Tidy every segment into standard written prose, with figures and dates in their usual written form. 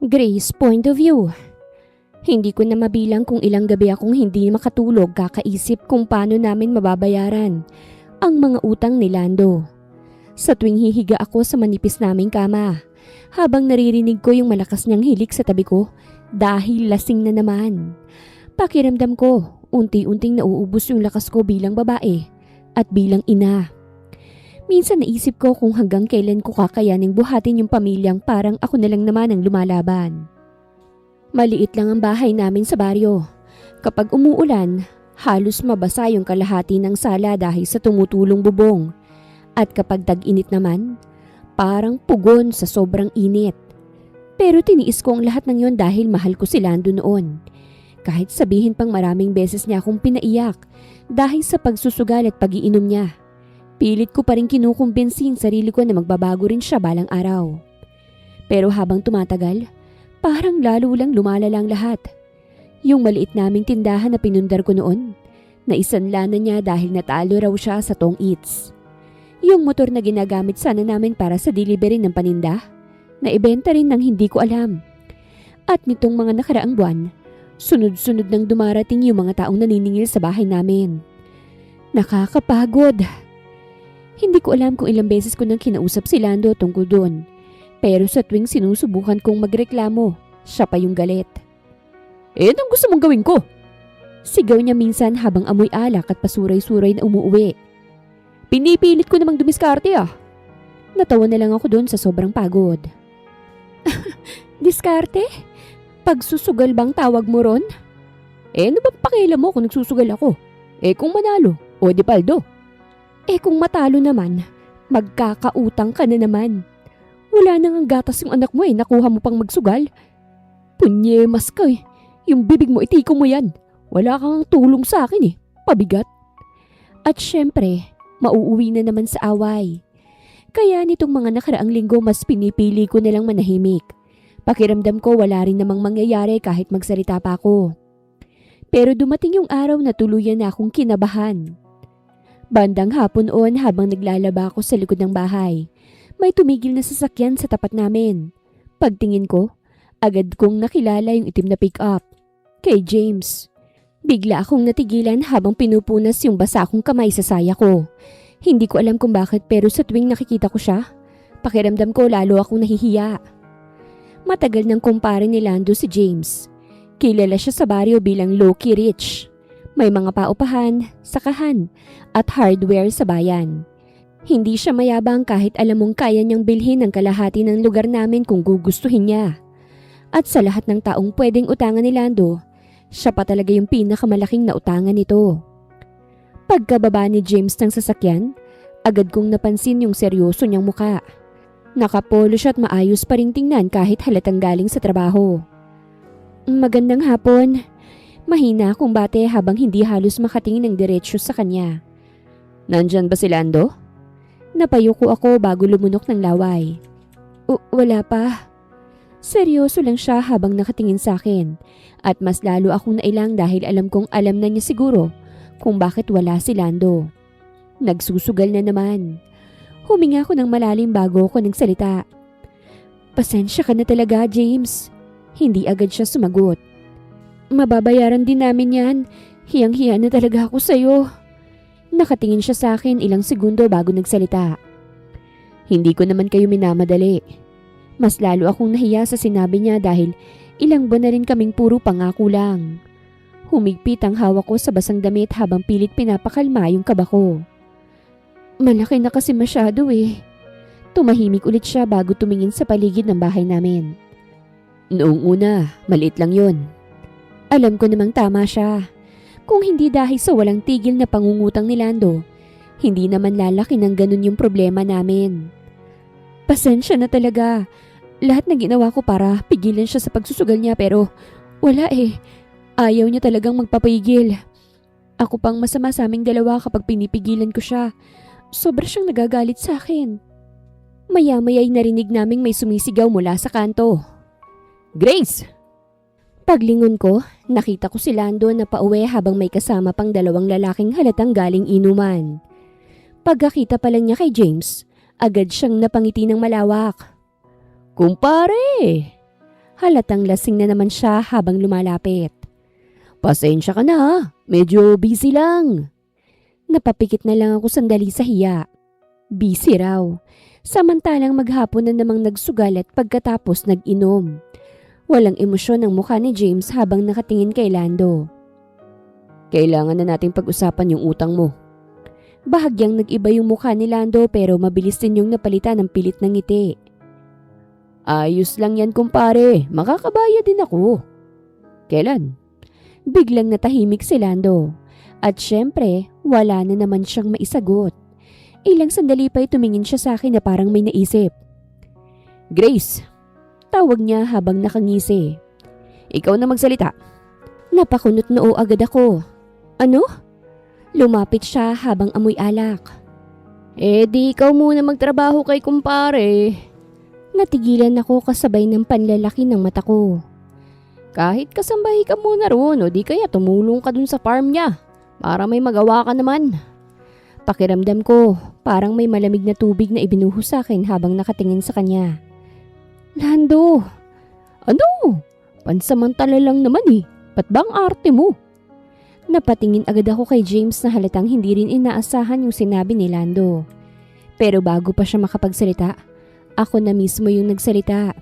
Grace, point of view. Hindi ko na mabilang kung ilang gabi akong hindi makatulog kakaisip kung paano namin mababayaran ang mga utang ni Lando. Sa tuwing hihiga ako sa manipis naming kama, habang naririnig ko yung malakas niyang hilik sa tabi ko dahil lasing na naman. Pakiramdam ko, unti-unting nauubos yung lakas ko bilang babae at bilang ina. Minsan naisip ko kung hanggang kailan ko kakayaning buhatin yung pamilyang parang ako na lang naman ang lumalaban. Maliit lang ang bahay namin sa baryo. Kapag umuulan, halos mabasa yung kalahati ng sala dahil sa tumutulong bubong. At kapag tag-init naman, parang pugon sa sobrang init. Pero tiniis ko ang lahat ng yon dahil mahal ko si Lando noon. Kahit sabihin pang maraming beses niya akong pinaiyak dahil sa pagsusugal at pag-iinom niya. Pilit ko pa rin kinukumbinsi ang sarili ko na magbabago rin siya balang araw. Pero habang tumatagal, parang lalo lang lumalala ang lahat. Yung maliit naming tindahan na pinundar ko noon, naisanla na niya dahil natalo raw siya sa Tong Eats. Yung motor na ginagamit sana namin para sa delivery ng paninda, naibenta rin ng hindi ko alam. At nitong mga nakaraang buwan, sunod-sunod nang dumarating yung mga taong naniningil sa bahay namin. Nakakapagod. Hindi ko alam kung ilang beses ko nang kinausap si Lando tungkol doon. Pero sa tuwing sinusubukan kong magreklamo, siya pa yung galit. Anong gusto mong gawin ko? Sigaw niya minsan habang amoy alak at pasuray-suray na umuuwi. Pinipilit ko namang dumiskarte ah. Natawa na lang ako doon sa sobrang pagod. Diskarte? Pagsusugal bang tawag mo ron? Ano bang pakialam mo kung nagsusugal ako? Kung manalo, o di paldo. Kung matalo naman, magkakautang ka na naman. Wala nang ang gatas yung anak mo nakuha mo pang magsugal. Punyemas ka yung bibig mo itiko mo yan. Wala kang tulong sa akin pabigat. At syempre, mauuwi na naman sa away. Kaya nitong mga nakaraang linggo mas pinipili ko na lang manahimik. Pakiramdam ko wala rin namang mangyayari kahit magsalita pa ako. Pero dumating yung araw na tuluyan na akong kinabahan. Bandang hapon on habang naglalaba ako sa likod ng bahay, may tumigil na sasakyan sa tapat namin. Pagtingin ko, agad kong nakilala yung itim na pick-up. Kay James. Bigla akong natigilan habang pinupunas yung basa kong kamay sa saya ko. Hindi ko alam kung bakit pero sa tuwing nakikita ko siya, pakiramdam ko lalo akong nahihiya. Matagal nang kumpare ni Lando si James. Kilala siya sa baryo bilang low-key rich. May mga paupahan, sakahan, at hardware sa bayan. Hindi siya mayabang kahit alam mong kaya niyang bilhin ang kalahati ng lugar namin kung gugustuhin niya. At sa lahat ng taong pwedeng utangan ni Lando, siya pa talaga yung pinakamalaking nautangan nito. Pagkababa ni James ng sasakyan, agad kong napansin yung seryoso niyang muka. Nakapolo siya at maayos pa ring tingnan kahit halatang galing sa trabaho. Magandang hapon. Mahina akong bate habang hindi halos makatingin ng diretsyo sa kanya. Nandyan ba si Lando? Napayuko ako bago lumunok ng laway. Wala pa. Seryoso lang siya habang nakatingin sa akin at mas lalo akong nailang dahil alam kong alam na niya siguro kung bakit wala si Lando. Nagsusugal na naman. Huminga ako ng malalim bago ako nagsalita. Pasensya ka na talaga, James. Hindi agad siya sumagot. Mababayaran din namin yan. Hiyang-hiya na talaga ako sa'yo. Nakatingin siya sa akin ilang segundo bago nagsalita. Hindi ko naman kayo minamadali. Mas lalo akong nahiya sa sinabi niya dahil ilang buwan na rin kaming puro pangako lang. Humigpit ang hawak ko sa basang damit habang pilit pinapakalma yung kaba ko. Malaki na kasi masyado Tumahimik ulit siya bago tumingin sa paligid ng bahay namin. Noong una, maliit lang yon. Alam ko namang tama siya. Kung hindi dahil sa walang tigil na pangungutang ni Lando, hindi naman lalaki ng ganun yung problema namin. Pasensya na talaga. Lahat na ginawa ko para pigilan siya sa pagsusugal niya pero wala Ayaw niya talagang magpapigil. Ako pang masama sa aming dalawa kapag pinipigilan ko siya. Sobra siyang nagagalit sa akin. Maya-maya'y narinig naming may sumisigaw mula sa kanto. Grace! Paglingon ko, nakita ko si Lando na pauwi habang may kasama pang dalawang lalaking halatang galing inuman. Pagkakita pa lang niya kay James, agad siyang napangiti ng malawak. Kumpare! Halatang lasing na naman siya habang lumalapit. Pasensya ka na ha, medyo busy lang. Napapikit na lang ako sandali sa hiya. Busy raw. Samantalang maghapon na namang nagsugal at pagkatapos nag-inom. Walang emosyon ang mukha ni James habang nakatingin kay Lando. Kailangan na nating pag-usapan yung utang mo. Bahagyang nag-iba yung mukha ni Lando pero mabilis din yung napalitan ng pilit ng ngiti. Ayos lang yan kumpare, makakabayad din ako. Kailan? Biglang natahimik si Lando. At syempre, wala na naman siyang maisagot. Ilang sandali pa'y tumingin siya sa akin na parang may naisip. Grace, tawag niya habang nakangisi. Ikaw na magsalita. Napakunot noo agad ako. Ano? Lumapit siya habang amoy alak. Di ikaw muna magtrabaho kay kumpare. Natigilan ako kasabay ng panlalaki ng mata ko. Kahit kasambahi ka muna roon o di kaya tumulong ka dun sa farm niya para may magawa ka naman. Pakiramdam ko, parang may malamig na tubig na ibinuhos sa akin habang nakatingin sa kanya. Lando! Ano? Pansamantala lang naman eh. Ba't ba ang arte mo? Napatingin agad ako kay James na halatang hindi rin inaasahan yung sinabi ni Lando. Pero bago pa siya makapagsalita, ako na mismo yung nagsalita.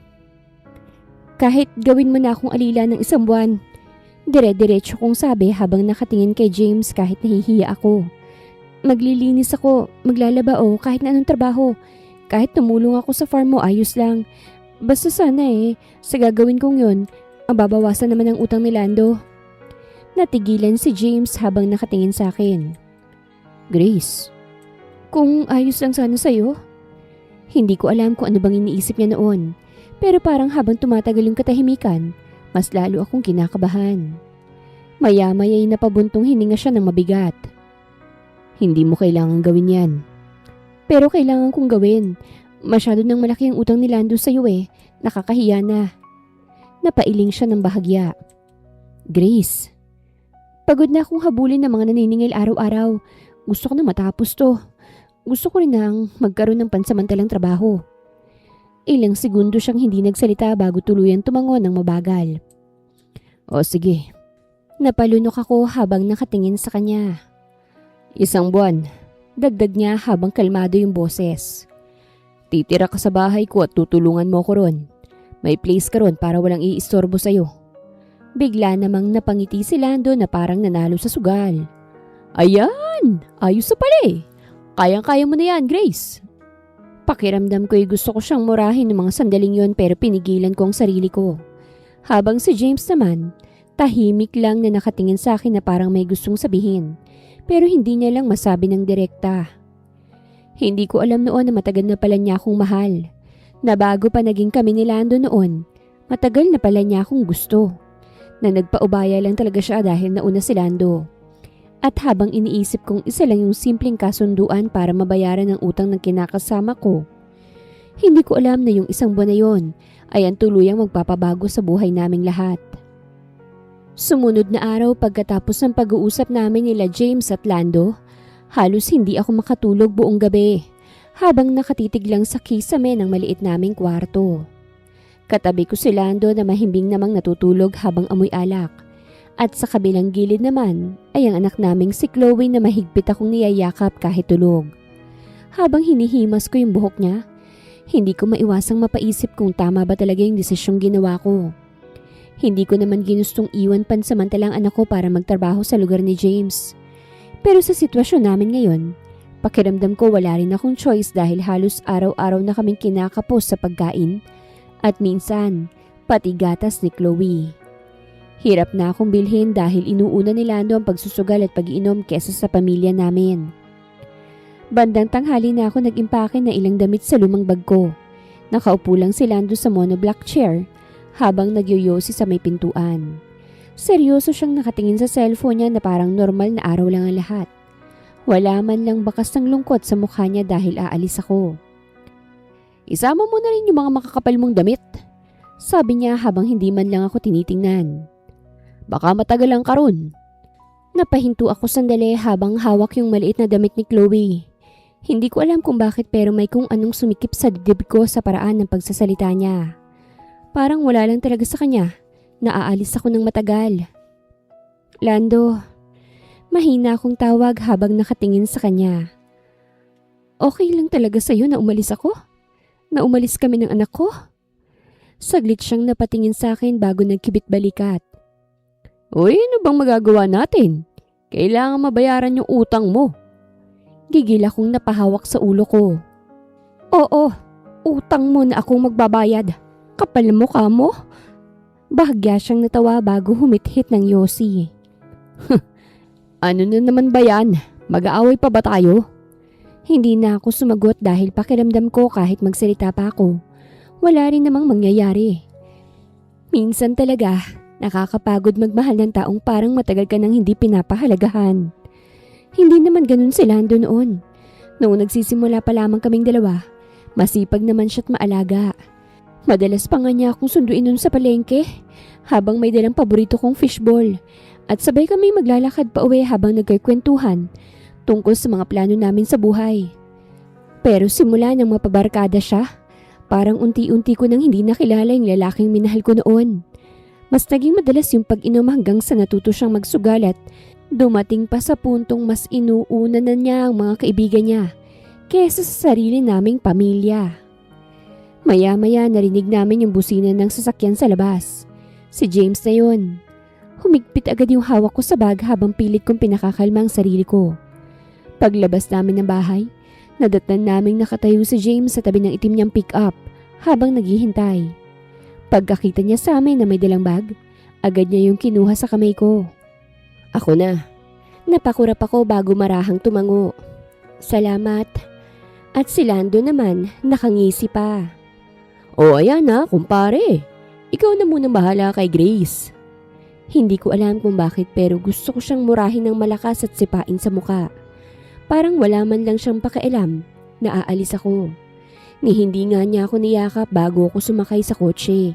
Kahit gawin mo na akong alila ng isang buwan, dire-diretso kong sabi habang nakatingin kay James kahit nahihiya ako. Maglilinis ako, maglalaba o kahit na anong trabaho. Kahit tumulong ako sa farm mo, ayos lang. Basta sana sa gagawin kong yun, mababawasan naman ang utang ni Lando. Natigilan si James habang nakatingin sa akin. Grace, kung ayos lang sana sa'yo. Hindi ko alam kung ano bang iniisip niya noon. Pero parang habang tumatagal yung katahimikan, mas lalo akong kinakabahan. Maya-maya'y napabuntong hininga siya ng mabigat. Hindi mo kailangan gawin yan. Pero kailangan kong gawin. Masyado nang malaki ang utang ni Lando sa'yo Nakakahiya na. Napailing siya ng bahagya. Grace, pagod na akong habulin ng mga naniningil araw-araw. Gusto ko na matapos to. Gusto ko rin nang magkaroon ng pansamantalang trabaho. Ilang segundo siyang hindi nagsalita bago tuluyan tumangon ng mabagal. O sige. Napalunok ako habang nakatingin sa kanya. 1 buwan, dagdag niya habang kalmado yung boses. Titira ka sa bahay ko at tutulungan mo ko ron. May place ka ron para walang iistorbo sa'yo. Bigla namang napangiti si Lando na parang nanalo sa sugal. Ayan! Ayos na pala Kayang-kaya mo na yan, Grace. Pakiramdam ko'y gusto ko siyang murahin ng mga sandaling yon pero pinigilan ko ang sarili ko. Habang si James naman, tahimik lang na nakatingin sa akin na parang may gustong sabihin. Pero hindi niya lang masabi ng direkta. Hindi ko alam noon na matagal na pala niya akong mahal. Na bago pa naging kami ni Lando noon, matagal na pala niya akong gusto. Na nagpaubaya lang talaga siya dahil nauna si Lando. At habang iniisip kong isa lang yung simpleng kasunduan para mabayaran ang utang ng kinakasama ko, hindi ko alam na yung 1 buwan na yon ay ang tuluyang magpapabago sa buhay naming lahat. Sumunod na araw pagkatapos ng pag-uusap namin nila James at Lando, halos hindi ako makatulog buong gabi habang nakatitig lang sa kisame ng maliit naming kwarto. Katabi ko si Lando na mahimbing namang natutulog habang amoy alak. At sa kabilang gilid naman ay ang anak naming si Chloe na mahigpit akong niyayakap kahit tulog. Habang hinihimas ko yung buhok niya, hindi ko maiwasang mapaisip kung tama ba talaga yung desisyong ginawa ko. Hindi ko naman ginustong iwan pansamantalang anak ko para magtrabaho sa lugar ni James. Pero sa sitwasyon namin ngayon, pakiramdam ko wala rin akong choice dahil halos araw-araw na kaming kinakapos sa pagkain at minsan pati gatas ni Chloe. Hirap na akong bilhin dahil inuuna ni Lando ang pagsusugal at pag-iinom kesa sa pamilya namin. Bandang tanghali na ako nag-impake na ilang damit sa lumang bag ko. Nakaupo lang si Lando sa monoblock chair habang nagyoyosi sa may pintuan. Seryoso siyang nakatingin sa cellphone niya na parang normal na araw lang ang lahat. Wala man lang bakas ng lungkot sa mukha niya dahil aalis ako. Isama mo na rin yung mga makakapal mong damit, sabi niya habang hindi man lang ako tinitingnan. Baka matagal ang karon. Napahinto ako sandali habang hawak yung maliit na damit ni Chloe. Hindi ko alam kung bakit pero may kung anong sumikip sa dibdib ko sa paraan ng pagsasalita niya. Parang wala lang talaga sa kanya. Naaalis ako ng matagal. Lando, mahina akong tawag habang nakatingin sa kanya. Okay lang talaga sa'yo na umalis ako? Na umalis kami ng anak ko? Saglit siyang napatingin sa akin bago nagkibit balikat. Uy, ano bang magagawa natin? Kailangan mabayaran yung utang mo. Gigil akong napahawak sa ulo ko. Oo, utang mo na akong magbabayad. Kapal na mukha mo. Bahagya siyang natawa bago humithit ng yosi. Ano na naman ba yan? Mag-aaway pa ba tayo? Hindi na ako sumagot dahil pakiramdam ko kahit magsalita pa ako, wala rin namang mangyayari. Minsan talaga, nakakapagod magmahal ng taong parang matagal ka nang hindi pinapahalagahan. Hindi naman ganun si Lando noon. Noong nagsisimula pa lamang kaming dalawa, masipag naman siya't maalaga. Madalas pa nga niya akong sunduin nun sa palengke habang may dalang paborito kong fishball at sabay kami maglalakad pa uwi habang nagkikwentuhan tungkol sa mga plano namin sa buhay. Pero simula nang mapabarkada siya, parang unti-unti ko nang hindi nakilala yung lalaking minahal ko noon. Mas naging madalas yung pag-inom hanggang sa natuto siyang magsugal at dumating pa sa puntong mas inuuna na niya ang mga kaibigan niya kesa sa sarili naming pamilya. Maya-maya narinig namin yung busina ng sasakyan sa labas. Si James na yun. Humigpit agad yung hawak ko sa bag habang pilit kong pinakakalma ang sarili ko. Paglabas namin ng bahay, nadatnan naming nakatayo si James sa tabi ng itim niyang pick-up habang naghihintay. Pagkakita niya sa amin na may dalang bag, agad niya yung kinuha sa kamay ko. Ako na. Napakurap ako bago marahang tumango. Salamat. At si Lando naman nakangisi pa. O ayan na, kumpare. Ikaw na muna bahala kay Grace. Hindi ko alam kung bakit pero gusto ko siyang murahin ng malakas at sipain sa muka. Parang wala man lang siyang pakialam na aalis ako. Ni hindi nga niya ako niyakap bago ako sumakay sa kotse.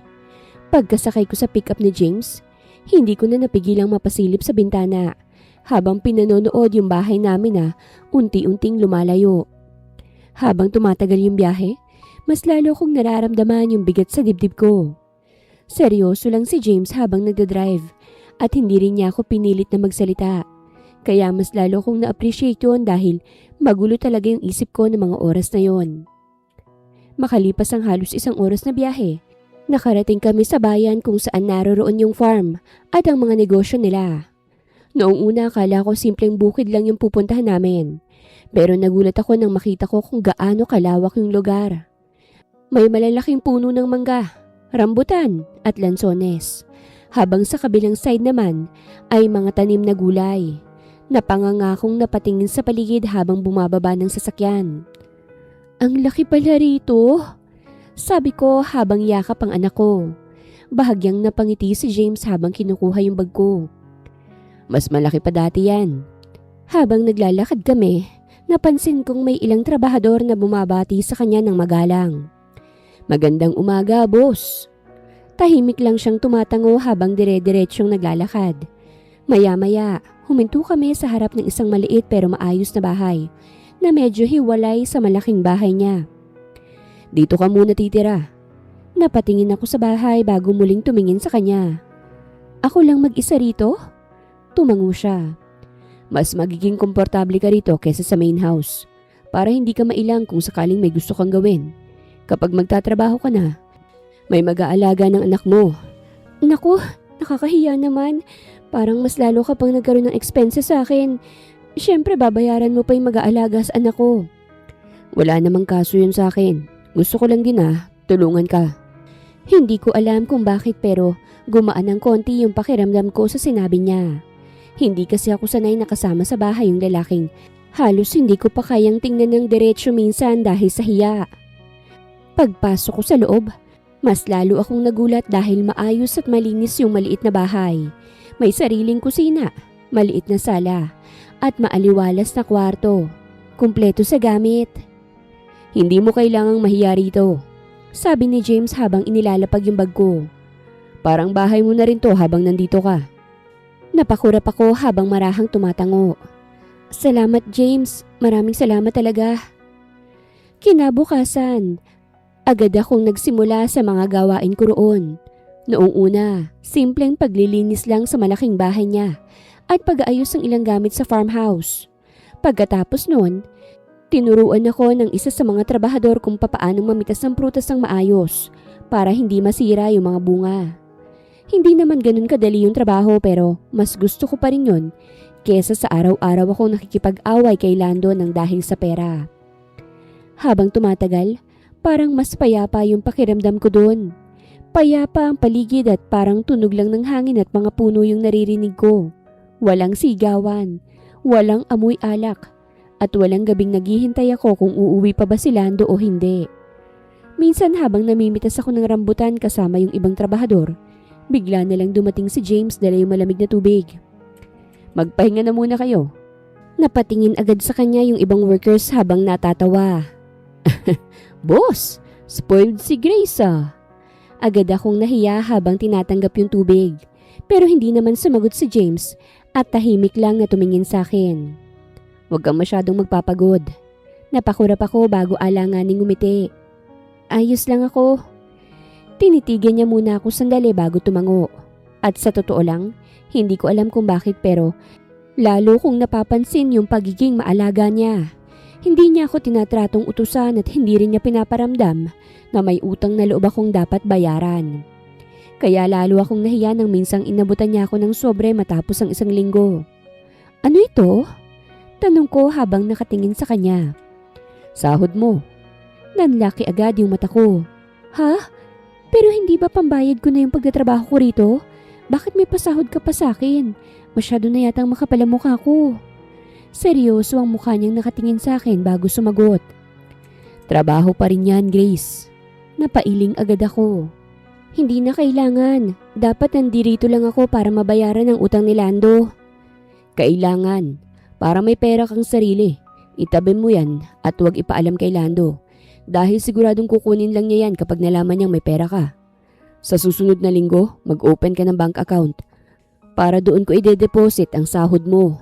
Pagkasakay ko sa pickup ni James, hindi ko na napigilang mapasilip sa bintana habang pinanonood yung bahay namin na unti-unting lumalayo. Habang tumatagal yung biyahe, mas lalo kong nararamdaman yung bigat sa dibdib ko. Seryoso lang si James habang nagdadrive at hindi rin niya ako pinilit na magsalita. Kaya mas lalo kong na-appreciate yun dahil magulo talaga yung isip ko ng mga oras na yon. Makalipas ang halos 1 oras na biyahe, nakarating kami sa bayan kung saan naroroon yung farm at ang mga negosyo nila. Noong una akala ko simpleng bukid lang yung pupuntahan namin. Pero nagulat ako nang makita ko kung gaano kalawak yung lugar. May malalaking puno ng mangga, rambutan at lansones. Habang sa kabilang side naman ay mga tanim na gulay. Napangangakong napatingin sa paligid habang bumababa ng sasakyan. Ang laki pala rito, sabi ko habang yakap ang anak ko. Bahagyang napangiti si James habang kinukuha yung bag ko. Mas malaki pa dati yan. Habang naglalakad kami, napansin kong may ilang trabahador na bumabati sa kanya ng magalang. Magandang umaga, boss. Tahimik lang siyang tumatango habang dire-diretsyong naglalakad. Maya-maya, huminto kami sa harap ng isang maliit pero maayos na bahay na medyo hiwalay sa malaking bahay niya. Dito ka muna titira. Napatingin ako sa bahay bago muling tumingin sa kanya. Ako lang mag-isa rito? Tumango siya. Mas magiging komportable ka rito kaysa sa main house para hindi ka mailang kung sakaling may gusto kang gawin. Kapag magtatrabaho ka na, may mag-aalaga ng anak mo. Naku, nakakahiya naman. Parang mas lalo ka pang nagkaroon ng expenses sa akin. Siyempre babayaran mo pa yung mag-aalaga sa anak ko. Wala namang kaso yun sa akin. Gusto ko lang din tulungan ka. Hindi ko alam kung bakit pero gumaan ng konti yung pakiramdam ko sa sinabi niya. Hindi kasi ako sanay nakasama sa bahay yung lalaking halos hindi ko pa kayang tingnan ng diretsyo minsan dahil sa hiya. Pagpasok ko sa loob, mas lalo akong nagulat dahil maayos at malinis yung maliit na bahay. May sariling kusina, maliit na sala, at maaliwalas na kwarto. Kumpleto sa gamit. Hindi mo kailangang mahiya rito, sabi ni James habang inilalapag yung bag ko. Parang bahay mo na rin to habang nandito ka. Napakurap ako habang marahang tumatango. Salamat James, maraming salamat talaga. Kinabukasan Agad akong nagsimula sa mga gawain ko roon. Noong una, simpleng paglilinis lang sa malaking bahay niya at pag-aayos ng ilang gamit sa farmhouse. Pagkatapos noon, tinuruan ako ng isa sa mga trabahador kung papaanong mamitas ng prutas ng maayos para hindi masira yung mga bunga. Hindi naman ganun kadali yung trabaho pero mas gusto ko pa rin yun kesa sa araw-araw akong nakikipag-away kay Lando ng dahil sa pera. Habang tumatagal, parang mas payapa yung pakiramdam ko doon. Payapa ang paligid at parang tunog lang ng hangin at mga puno yung naririnig ko. Walang sigawan, walang amoy alak, at walang gabing naghihintay ako kung uuwi pa ba si Lando o hindi. Minsan habang namimitas ako ng rambutan kasama yung ibang trabahador, bigla na lang dumating si James dala yung malamig na tubig. Magpahinga na muna kayo. Napatingin agad sa kanya yung ibang workers habang natatawa. Boss, spoiled si Grace ah. Agad akong nahiya habang tinatanggap yung tubig. Pero hindi naman sumagot si James at tahimik lang na tumingin sa akin. Huwag kang masyadong magpapagod. Napakurap ako bago alanganing ngumiti. Ayos lang ako. Tinitigan niya muna ako sandali bago tumango. At sa totoo lang, hindi ko alam kung bakit pero lalo kong napapansin yung pagiging maalaga niya. Hindi niya ako tinatratong utusan at hindi rin niya pinaparamdam na may utang na loob akong dapat bayaran. Kaya lalo akong nahiya nang minsang inabutan niya ako ng sobre matapos ang isang linggo. Ano ito? Tanong ko habang nakatingin sa kanya. Sahod mo. Nanlaki agad yung mata ko. Ha? Pero hindi ba pambayad ko na yung pagtatrabaho ko rito? Bakit may pasahod ka pa sa akin? Masyado na yatang makapal ang mukha ko. Seryoso ang mukha niyang nakatingin sa akin bago sumagot. Trabaho pa rin yan, Grace. Napailing agad ako. Hindi na kailangan. Dapat nandirito lang ako para mabayaran ang utang ni Lando. Kailangan. Para may pera kang sarili. Itabi mo yan at huwag ipaalam kay Lando. Dahil siguradong kukunin lang niya yan kapag nalaman niyang may pera ka. Sa susunod na linggo, mag-open ka ng bank account. Para doon ko ide-deposit ang sahod mo.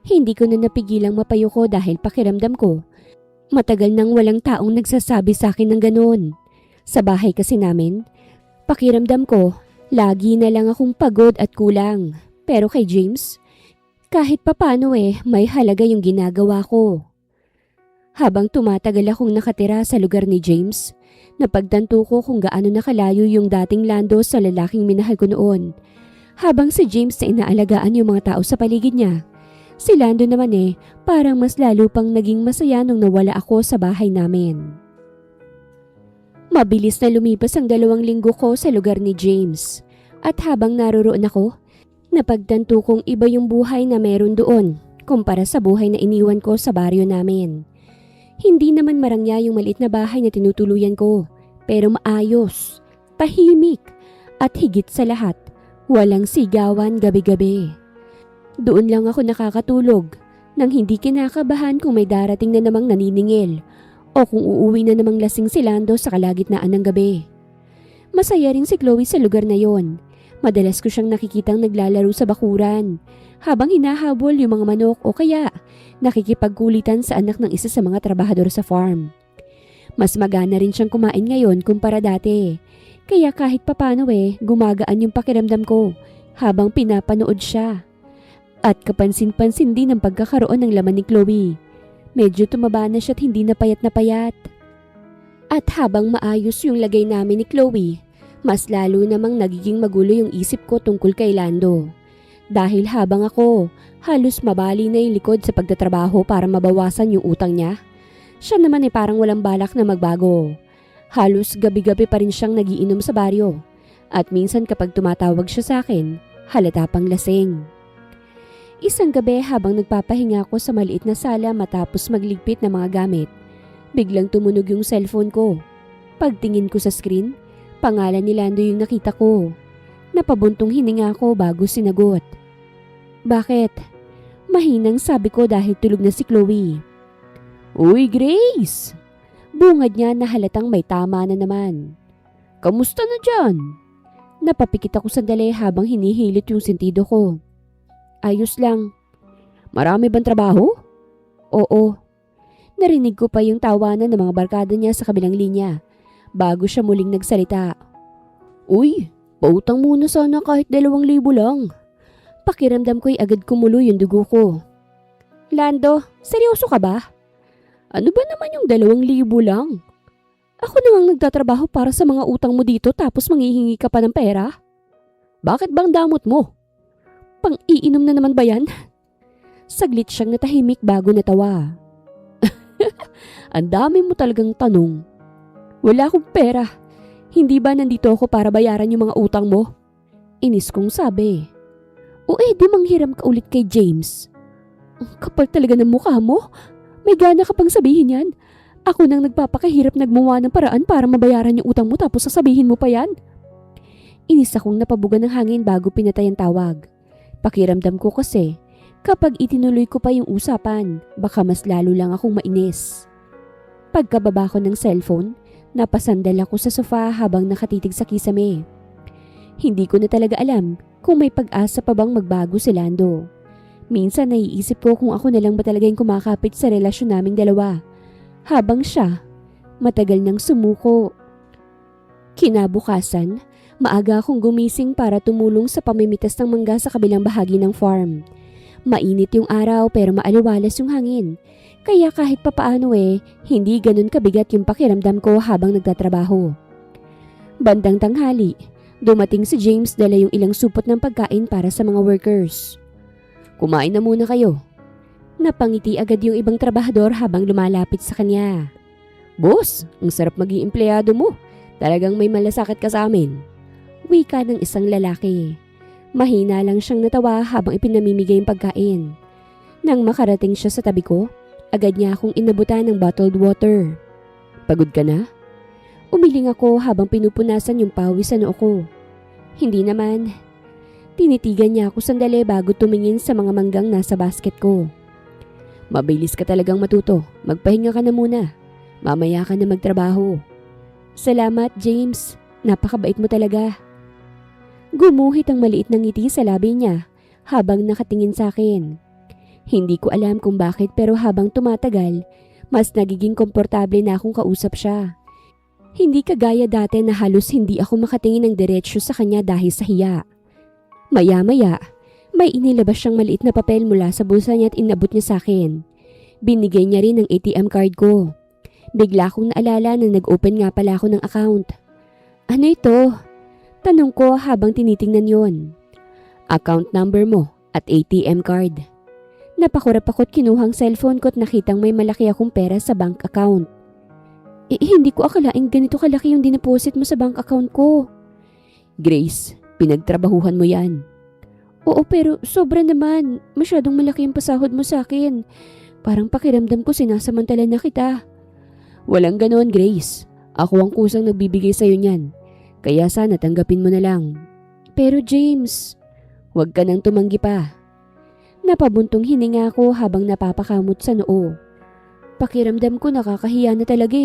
Hindi ko na napigilang mapayuko dahil pakiramdam ko. Matagal nang walang taong nagsasabi sa akin ng ganon. Sa bahay kasi namin, pakiramdam ko, lagi na lang akong pagod at kulang. Pero kay James, kahit papano may halaga yung ginagawa ko. Habang tumatagal akong nakatira sa lugar ni James, napagtanto ko kung gaano nakalayo yung dating Lando sa lalaking minahal ko noon. Habang si James na inaalagaan yung mga tao sa paligid niya, si Lando naman parang mas lalo pang naging masaya nung nawala ako sa bahay namin. Mabilis na lumipas ang 2 linggo ko sa lugar ni James. At habang naroroon ako, napagtanto kong iba yung buhay na meron doon kumpara sa buhay na iniwan ko sa baryo namin. Hindi naman marangya yung maliit na bahay na tinutuluyan ko, pero maayos, tahimik, at higit sa lahat, walang sigawan gabi-gabi. Doon lang ako nakakatulog nang hindi kinakabahan kung may darating na namang naniningil o kung uuwi na namang lasing si Lando sa kalagitnaan ng gabi. Masaya rin si Chloe sa lugar na yon. Madalas ko siyang nakikitang naglalaro sa bakuran habang hinahabol yung mga manok o kaya nakikipagkulitan sa anak ng isa sa mga trabahador sa farm. Mas magana rin siyang kumain ngayon kumpara dati. Kaya kahit papano gumagaan yung pakiramdam ko habang pinapanood siya. At kapansin-pansin din ang pagkakaroon ng laman ni Chloe. Medyo tumaba na siya at hindi na payat na payat. At habang maayos yung lagay namin ni Chloe, mas lalo namang nagiging magulo yung isip ko tungkol kay Lando. Dahil habang ako, halos mabali na yung likod sa pagtatrabaho para mabawasan yung utang niya, siya naman parang walang balak na magbago. Halos gabi-gabi pa rin siyang nagiinom sa baryo. At minsan kapag tumatawag siya sa akin, halata pang lasing. Isang gabi habang nagpapahinga ako sa maliit na sala matapos magligpit ng mga gamit, biglang tumunog yung cellphone ko. Pagtingin ko sa screen, pangalan ni Lando yung nakita ko. Napabuntong hininga ako bago sinagot. Bakit? Mahinang sabi ko dahil tulog na si Chloe. Uy, Grace! Bungad niya na halatang may tama na naman. Kamusta na dyan? Napapikit ako sandali habang hinihilit yung sentido ko. Ayos lang. Marami bang trabaho? Oo. Narinig ko pa yung tawanan ng mga barkada niya sa kabilang linya. bago siya muling nagsalita. Uy, pautang muna sana kahit 2,000 lang. Pakiramdam ko'y agad kumulo yung dugo ko. Lando, seryoso ka ba? Ano ba naman yung 2,000 lang? Ako namang nagtatrabaho para sa mga utang mo dito tapos manghihingi ka pa ng pera? Bakit bang damot mo? Pang-iinom na naman ba yan? Saglit siyang natahimik bago natawa. Ang dami mo talagang tanong. Wala akong pera. Hindi ba nandito ako para bayaran yung mga utang mo? Inis kong sabi. O di manghiram ka ulit kay James. Ang kapal talaga ng mukha mo. May gana ka pang sabihin yan. Ako nang nagpapakahirap nagmuwa ng paraan para mabayaran yung utang mo tapos sasabihin mo pa yan. Inis akong napabugan ng hangin bago pinatay ang tawag. Pakiramdam ko kasi kapag itinuloy ko pa yung usapan, baka mas lalo lang akong mainis. Pagkababa ko ng cellphone, napasandal ako sa sofa habang nakatitig sa kisame. Hindi ko na talaga alam kung may pag-asa pa bang magbago si Lando. Minsan naiisip ko kung ako na lang ba talaga yung kumakapit sa relasyon naming dalawa. Habang siya, matagal nang sumuko. Kinabukasan, maaga akong gumising para tumulong sa pamimitas ng mangga sa kabilang bahagi ng farm. Mainit yung araw pero maaliwalas yung hangin. Kaya kahit papaano hindi ganun kabigat yung pakiramdam ko habang nagtatrabaho. Bandang tanghali, dumating si James dala yung ilang supot ng pagkain para sa mga workers. Kumain na muna kayo. Napangiti agad yung ibang trabahador habang lumalapit sa kanya. Boss, ang sarap maging empleyado mo. Talagang may malasakit ka sa amin. Wika ng isang lalaki. Mahina lang siyang natawa habang ipinamimigay yung pagkain. Nang makarating siya sa tabi ko, agad niya akong inabutan ng bottled water. Pagod ka na? Umiling ako habang pinupunasan yung pawis sa noo ko. Hindi naman. Tinitigan niya ako sandali bago tumingin sa mga manggang nasa basket ko. Mabilis ka talagang matuto. Magpahinga ka na muna. Mamaya ka na magtrabaho. Salamat, James. Napakabait mo talaga. Gumuhit ang maliit na ngiti sa labi niya habang nakatingin sa akin. Hindi ko alam kung bakit pero habang tumatagal, mas nagiging komportable na akong kausap siya. Hindi kagaya dati na halos hindi ako makatingin ng diretsyo sa kanya dahil sa hiya. Maya-maya, may inilabas siyang maliit na papel mula sa bulsa niya at inabot niya sa akin. Binigay niya rin ang ATM card ko. Bigla akong naalala na nag-open nga pala ako ng account. Ano ito? Tanong ko habang tinitingnan yon. Account number mo at ATM card. Napakurap ako't kinuhang cellphone ko at nakitang may malaki akong pera sa bank account. Hindi ko akalaing ganito kalaki yung dineposit mo sa bank account ko. Grace, pinagtrabahuhan mo yan. Oo pero sobra naman. Masyadong malaki yung pasahod mo sa akin. Parang pakiramdam ko sinasamantala na kita. Walang ganon, Grace. Ako ang kusang nagbibigay sa'yo niyan. Kaya sana tanggapin mo na lang. Pero James, huwag ka nang tumanggi pa. Napabuntong hininga ko habang napapakamot sa noo. Pakiramdam ko nakakahiya na talaga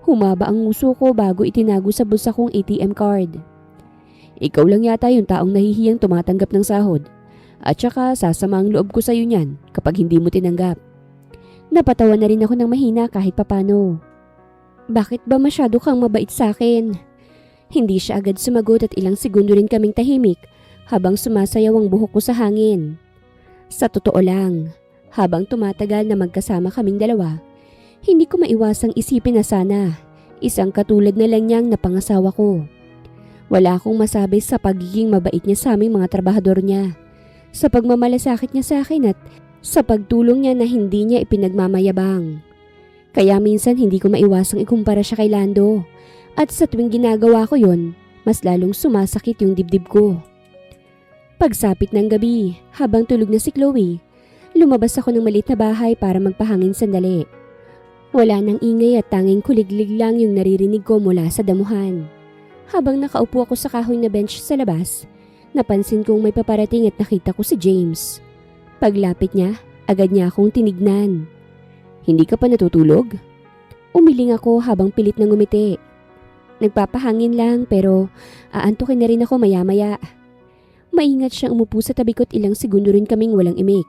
Humaba ang nguso ko bago itinago sa bulsa kong ATM card. Ikaw lang yata yung taong nahihiyang tumatanggap ng sahod. At saka sasama ang loob ko sa'yo niyan kapag hindi mo tinanggap. Napatawa na rin ako ng mahina kahit papano. Bakit ba masyado kang mabait sa akin? Hindi siya agad sumagot at ilang segundo rin kaming tahimik habang sumasayaw ang buhok ko sa hangin. Sa totoo lang, habang tumatagal na magkasama kaming dalawa, hindi ko maiwasang isipin na sana isang katulad na lang niyang napangasawa ko. Wala akong masabi sa pagiging mabait niya sa aming mga trabahador niya, sa pagmamalasakit niya sa akin at sa pagtulong niya na hindi niya ipinagmamayabang. Kaya minsan hindi ko maiwasang ikumpara siya kay Lando at sa tuwing ginagawa ko yon, mas lalong sumasakit yung dibdib ko. Pagsapit ng gabi, habang tulog na si Chloe, lumabas ako ng maliit na bahay para magpahangin sandali. Wala nang ingay at tanging kuliglig lang yung naririnig ko mula sa damuhan. Habang nakaupo ako sa kahoy na bench sa labas, napansin kong may paparating at nakita ko si James. Paglapit niya, agad niya akong tinignan. Hindi ka pa natutulog? Umiling ako habang pilit na ngumiti. Nagpapahangin lang pero aantukin na rin ako maya-maya. Maingat siyang umupo sa tabi ko at ilang segundo rin kaming walang imik.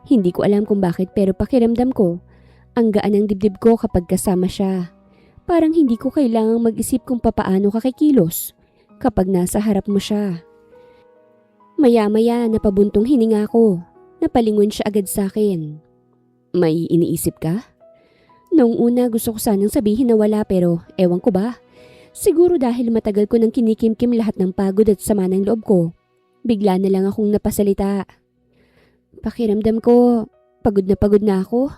Hindi ko alam kung bakit pero pakiramdam ko, ang gaan ng dibdib ko kapag kasama siya. Parang hindi ko kailangang mag-isip kung papaano ka kikilos kapag nasa harap mo siya. Maya-maya napabuntong hininga ko. Napalingon siya agad sa akin. May iniisip ka? Noong una gusto ko sanang sabihin na wala pero ewan ko ba. Siguro dahil matagal ko nang kinikimkim lahat ng pagod at sama ng loob ko. Bigla na lang akong napasalita. Pakiramdam ko, pagod na ako.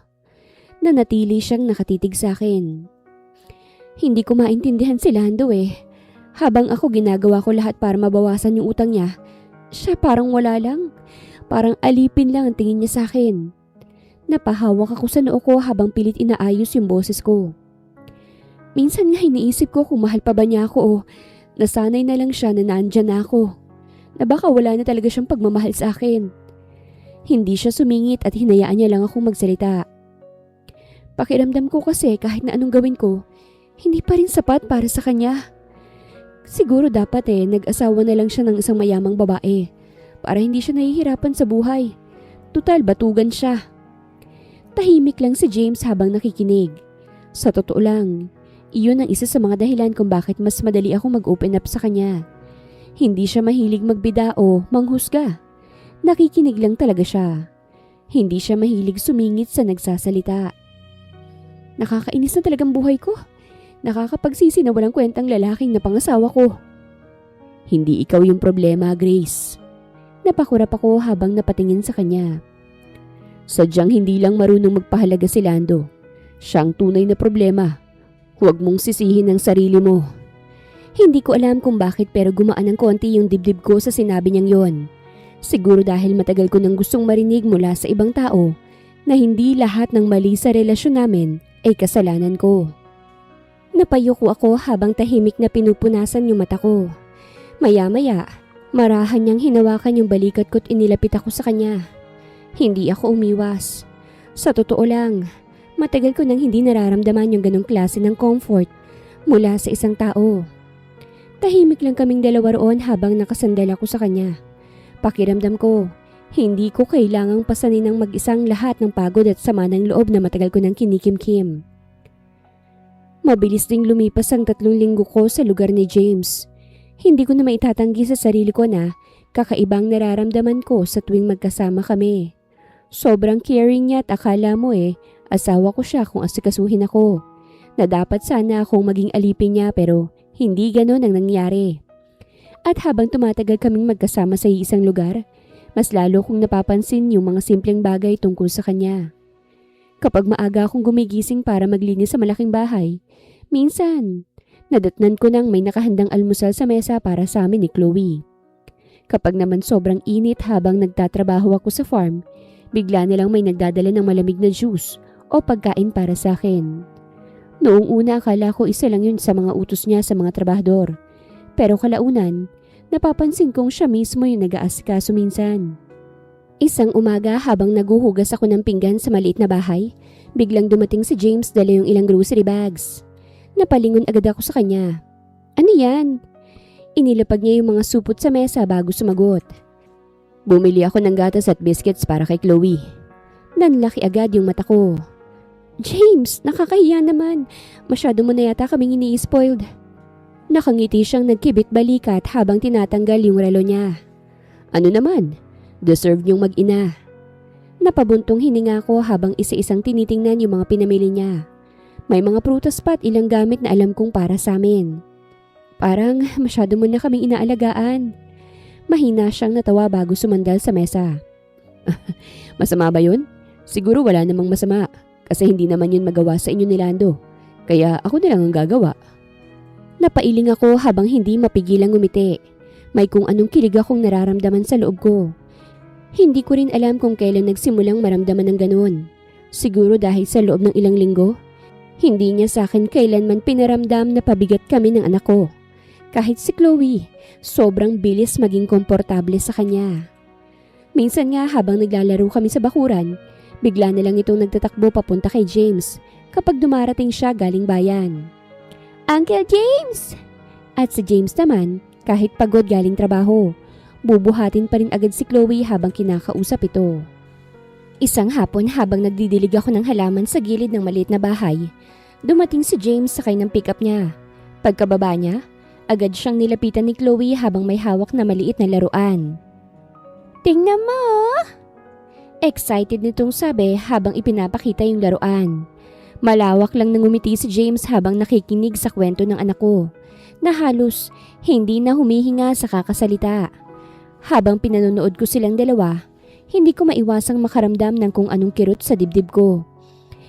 Nanatili siyang nakatitig sa akin. Hindi ko maintindihan si Lando eh. Habang ako ginagawa ko lahat para mabawasan yung utang niya, siya parang wala lang. Parang alipin lang ang tingin niya sa akin. Napahawak ako sa noo ko habang pilit inaayos yung boses ko. Minsan nga iniisip ko kung mahal pa ba niya ako o nasanay na lang siya na nandyan na ako. Na baka wala na talaga siyang pagmamahal sa akin. Hindi siya sumingit at hinayaan niya lang akong magsalita. Pakiramdam ko kasi kahit na anong gawin ko, hindi pa rin sapat para sa kanya. Siguro dapat nag-asawa na lang siya ng isang mayamang babae para hindi siya nahihirapan sa buhay. Tutal, batugan siya. Tahimik lang si James habang nakikinig. Sa totoo lang, iyon ang isa sa mga dahilan kung bakit mas madali ako mag-open up sa kanya. Hindi siya mahilig magbida o manghusga. Nakikinig lang talaga siya. Hindi siya mahilig sumingit sa nagsasalita. Nakakainis na talagang buhay ko. Nakakapagsisi na walang kwentang lalaking na pangasawa ko. Hindi ikaw yung problema, Grace. Napakurap ako habang napatingin sa kanya. Sadyang hindi lang marunong magpahalaga si Lando. Siyang tunay na problema. Huwag mong sisihin ang sarili mo. Hindi ko alam kung bakit pero gumaan ng konti yung dibdib ko sa sinabi niyang yon. Siguro dahil matagal ko nang gustong marinig mula sa ibang tao na hindi lahat ng mali sa relasyon namin ay kasalanan ko. Napayuko ako habang tahimik na pinupunasan yung mata ko. Maya-maya, marahan niyang hinawakan yung balikat ko't inilapit ako sa kanya. Hindi ako umiwas. Sa totoo lang, matagal ko nang hindi nararamdaman yung ganong klase ng comfort mula sa isang tao. Tahimik lang kaming dalawa roon habang nakasandal ako sa kanya. Pakiramdam ko, hindi ko kailangang pasanin ng mag-isang lahat ng pagod at sama ng loob na matagal ko nang kinikimkim. Mabilis ding lumipas ang 3 linggo ko sa lugar ni James. Hindi ko na maitatanggi sa sarili ko na kakaibang nararamdaman ko sa tuwing magkasama kami. Sobrang caring niya at akala mo asawa ko siya kung asikasuhin ako. Na dapat sana akong maging alipin niya pero hindi ganon ang nangyari. At habang tumatagal kaming magkasama sa isang lugar, mas lalo kong napapansin yung mga simpleng bagay tungkol sa kanya. Kapag maaga akong gumigising para maglinis sa malaking bahay, minsan, nadatnan ko nang may nakahandang almusal sa mesa para sa amin ni Chloe. Kapag naman sobrang init habang nagtatrabaho ako sa farm, bigla na lang may nagdadala ng malamig na juice o pagkain para sa akin. Noong una akala ko isa lang yun sa mga utos niya sa mga trabahador. Pero kalaunan, napapansin kong siya mismo yung nag-aasikaso minsan. Isang umaga habang naguhugas ako ng pinggan sa maliit na bahay, biglang dumating si James dala yung ilang grocery bags. Napalingon agad ako sa kanya. Ano yan? Inilapag niya yung mga supot sa mesa bago sumagot. Bumili ako ng gatas at biscuits para kay Chloe. Nanlaki agad yung mata ko. James, nakakahiya naman. Masyado mo na yata kaming ini-spoiled. Nakangiti siyang nagkibit balikat habang tinatanggal yung relo niya. Ano naman? Deserve niyong mag-ina. Napabuntong hininga ko habang isa-isang tinitingnan yung mga pinamili niya. May mga prutas pa at ilang gamit na alam kong para sa amin. Parang masyado mo na kaming inaalagaan. Mahina siyang natawa bago sumandal sa mesa. Masama ba yun? Siguro wala namang masama kasi hindi naman yun magawa sa inyo ni Lando. Kaya ako na lang ang gagawa. Napailing ako habang hindi mapigilang ngumiti. May kung anong kilig akong nararamdaman sa loob ko. Hindi ko rin alam kung kailan nagsimulang maramdaman ng ganun. Siguro dahil sa loob ng ilang linggo, hindi niya sa akin kailanman pinaramdam na pabigat kami ng anak ko. Kahit si Chloe, sobrang bilis maging komportable sa kanya. Minsan nga habang naglalaro kami sa bakuran, bigla na lang itong nagtatakbo papunta kay James kapag dumarating siya galing bayan. Uncle James! At si James naman, kahit pagod galing trabaho, bubuhatin pa rin agad si Chloe habang kinakausap ito. Isang hapon habang nagdidilig ako ng halaman sa gilid ng maliit na bahay, Dumating si James sakay ng pickup niya. Pagkababa niya, agad siyang nilapitan ni Chloe habang may hawak na maliit na laruan. "Tingnan mo!" Excited nitong sabi habang ipinapakita yung laruan. Malawak lang nang ngumiti si James habang nakikinig sa kwento ng anak ko, na halos hindi na humihinga sa kakasalita. Habang pinanonood ko silang dalawa, hindi ko maiwasang makaramdam ng kung anong kirot sa dibdib ko.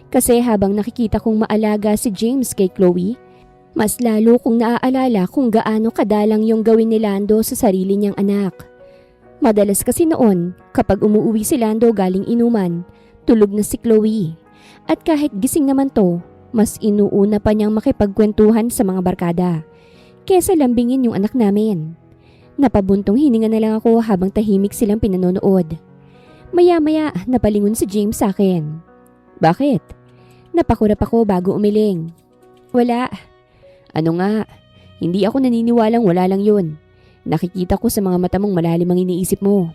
Kasi habang nakikita kong maalaga si James kay Chloe, mas lalo kong naaalala kung gaano kadalang yung gawin ni Lando sa sarili niyang anak. Madalas kasi noon, kapag umuwi si Lando galing inuman, tulog na si Chloe. At kahit gising naman to, mas inuuna pa niyang makipagkwentuhan sa mga barkada, kesa lambingin yung anak namin. Napabuntong hininga na lang ako habang tahimik silang pinanonood. Maya-maya, napalingon si James sa akin. "Bakit?" Napakurap ako bago umiling. "Wala." "Ano nga? Hindi ako naniniwalang wala lang yun. Nakikita ko sa mga mata mong malalim ang iniisip mo."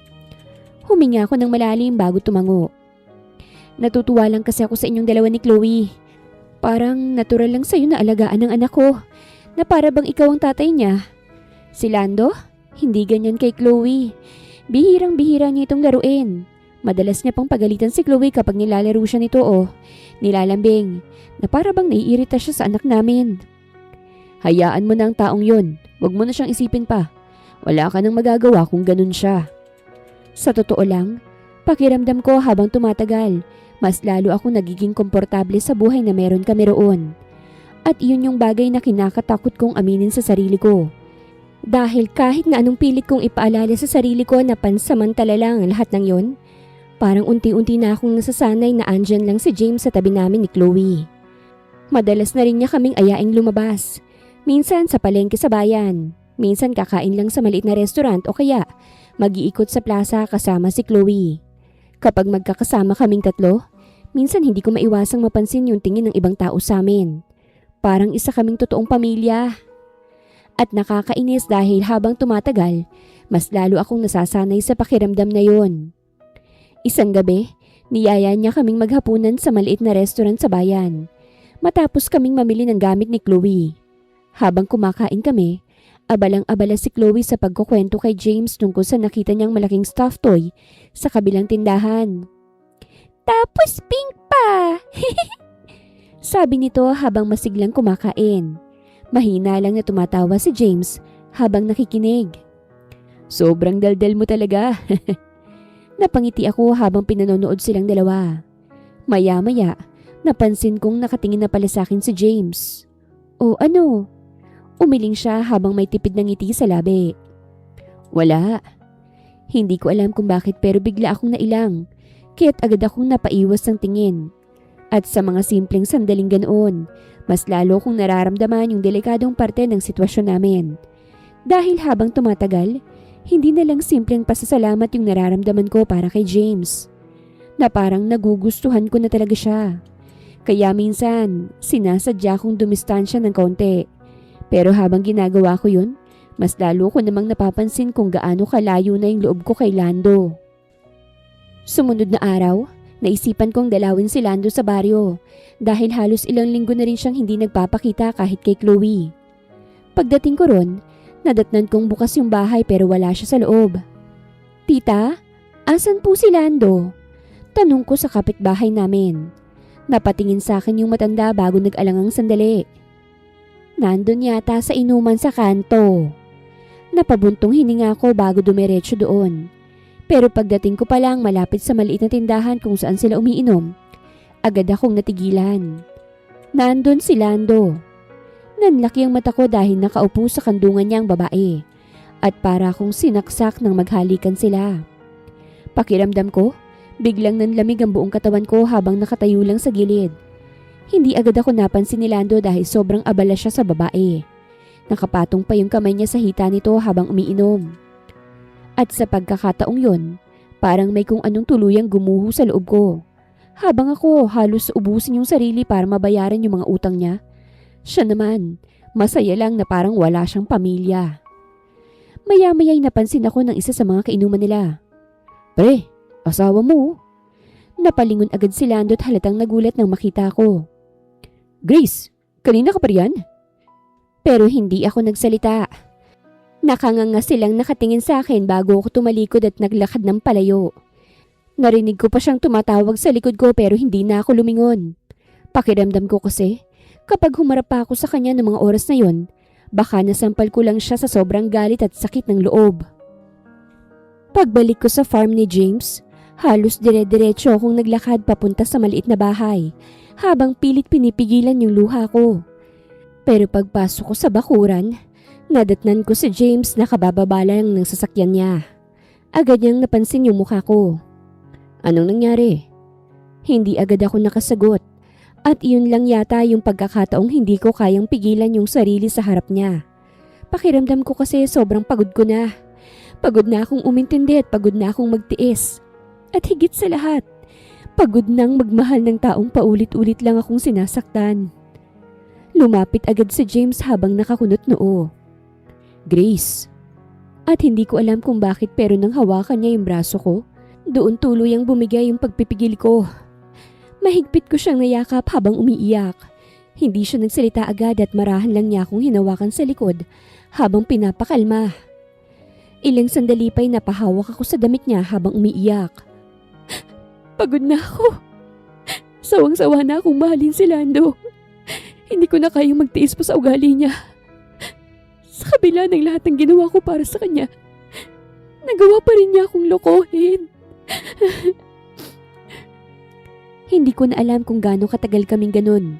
Huminga ako ng malalim bago tumango. "Natutuwa lang kasi ako sa inyong dalawa ni Chloe. Parang natural lang sa'yo na alagaan ng anak ko, na para bang ikaw ang tatay niya. Si Lando, hindi ganyan kay Chloe. Bihirang-bihira niya itong laruin. Madalas niya pang pagalitan si Chloe kapag nilalaro siya nito nilalambing, na para bang naiirita siya sa anak namin." "Hayaan mo na ang taong yun. Huwag mo na siyang isipin pa. Wala ka nang magagawa kung ganun siya." Sa totoo lang, pakiramdam ko habang tumatagal, mas lalo ako nagiging komportable sa buhay na meron kami roon. At iyon yung bagay na kinakatakot kong aminin sa sarili ko. Dahil kahit na anong pilit kong ipaalala sa sarili ko na pansamantala lang ang lahat ng yon, parang unti-unti na akong nasasanay na andyan lang si James sa tabi namin ni Chloe. Madalas na rin niya kaming ayaing lumabas. Minsan sa palengke sa bayan, minsan kakain lang sa maliit na restaurant o kaya mag-iikot sa plaza kasama si Chloe. Kapag magkakasama kaming tatlo, minsan hindi ko maiwasang mapansin yung tingin ng ibang tao sa amin. Parang isa kaming totoong pamilya. At nakakainis dahil habang tumatagal, mas lalo akong nasasanay sa pakiramdam na yon. Isang gabi, niyaya niya kaming maghapunan sa maliit na restaurant sa bayan. Matapos kaming mamili ng gamit ni Chloe. Habang kumakain kami, abalang-abala si Chloe sa pagkukwento kay James tungkol sa nakita niyang malaking stuffed toy sa kabilang tindahan. "Tapos pink pa!" Sabi nito habang masiglang kumakain. Mahina lang na tumatawa si James habang nakikinig. "Sobrang daldal mo talaga." Napangiti ako habang pinanonood silang dalawa. Maya-maya, napansin kong nakatingin na pala sa akin si James. "O ano?" Umiling siya habang may tipid ng ngiti sa labi. "Wala." Hindi ko alam kung bakit pero bigla akong nailang, kaya't agad akong napaiwas ng tingin. At sa mga simpleng sandaling ganoon, mas lalo kong nararamdaman yung delikadong parte ng sitwasyon namin. Dahil habang tumatagal, hindi na lang simpleng pasasalamat yung nararamdaman ko para kay James. Na parang nagugustuhan ko na talaga siya. Kaya minsan, sinasadya kong dumistansya ng konti. Pero habang ginagawa ko yun, mas lalo ko namang napapansin kung gaano kalayo na yung loob ko kay Lando. Sumunod na araw, naisipan kong dalawin si Lando sa baryo dahil halos ilang linggo na rin siyang hindi nagpapakita kahit kay Chloe. Pagdating ko ron, nadatnan kong bukas yung bahay pero wala siya sa loob. "Tita, asan po si Lando?" Tanong ko sa kapitbahay namin. Napatingin sa akin yung matanda bago nag-alangang sandali. "Nandun yata sa inuman sa kanto." Napabuntong hininga ko bago dumiretso doon. Pero pagdating ko pa lang malapit sa maliit na tindahan kung saan sila umiinom, agad akong natigilan. Nandun si Lando. Nanlaki ang mata ko dahil nakaupo sa kandungan niyang babae at para akong sinaksak nang maghalikan sila. Pakiramdam ko, biglang nanlamig ang buong katawan ko habang nakatayo lang sa gilid. Hindi agad ako napansin ni Lando dahil sobrang abala siya sa babae. Nakapatong pa yung kamay niya sa hita nito habang umiinom. At sa pagkakataong yon, parang may kung anong tuluyang gumuho sa loob ko. Habang ako halos ubusin yung sarili para mabayaran yung mga utang niya, siya naman, masaya lang na parang wala siyang pamilya. Maya-maya'y napansin ako ng isa sa mga kainuman nila. "Pre, asawa mo." Napalingon agad si Lando at halatang nagulat nang makita ko. Grace, kanina ka pa riyan? Pero hindi ako nagsalita. Nakanganga silang nakatingin sa akin bago ako tumalikod at naglakad ng palayo. Narinig ko pa siyang tumatawag sa likod ko pero hindi na ako lumingon. Pakiramdam ko kasi, kapag humarap pa ako sa kanya ng mga oras na yon, baka nasampal ko lang siya sa sobrang galit at sakit ng loob. Pagbalik ko sa farm ni James, halos dire-diretso akong naglakad papunta sa maliit na bahay, habang pilit pinipigilan yung luha ko. Pero pagpasok ko sa bakuran, nadatnan ko si James na kabababa lang ng sasakyan niya. Agad niyang napansin yung mukha ko. Anong nangyari? Hindi agad ako nakasagot. At iyon lang yata yung pagkakataong hindi ko kayang pigilan yung sarili sa harap niya. Pakiramdam ko kasi sobrang pagod ko na. Pagod na akong umintindi at pagod na akong magtiis. At higit sa lahat, pagod nang magmahal ng taong paulit-ulit lang akong sinasaktan. Lumapit agad si James habang nakakunot noo. Grace. At hindi ko alam kung bakit pero nang hawakan niya yung braso ko, doon tuluyang bumigay yung pagpipigil ko. Mahigpit ko siyang nayakap habang umiiyak. Hindi siya nagsalita agad at marahan lang niya akong hinawakan sa likod habang pinapakalma. Ilang sandali pa'y napahawak ako sa damit niya habang umiiyak. Pagod na ako. Sawang-sawa na akong mahalin si Lando. Hindi ko na kayang magtiis pa sa ugali niya. Sa kabila ng lahat ng ginawa ko para sa kanya, nagawa pa rin niya akong lokohin. Hindi ko na alam kung gaano katagal kaming ganun.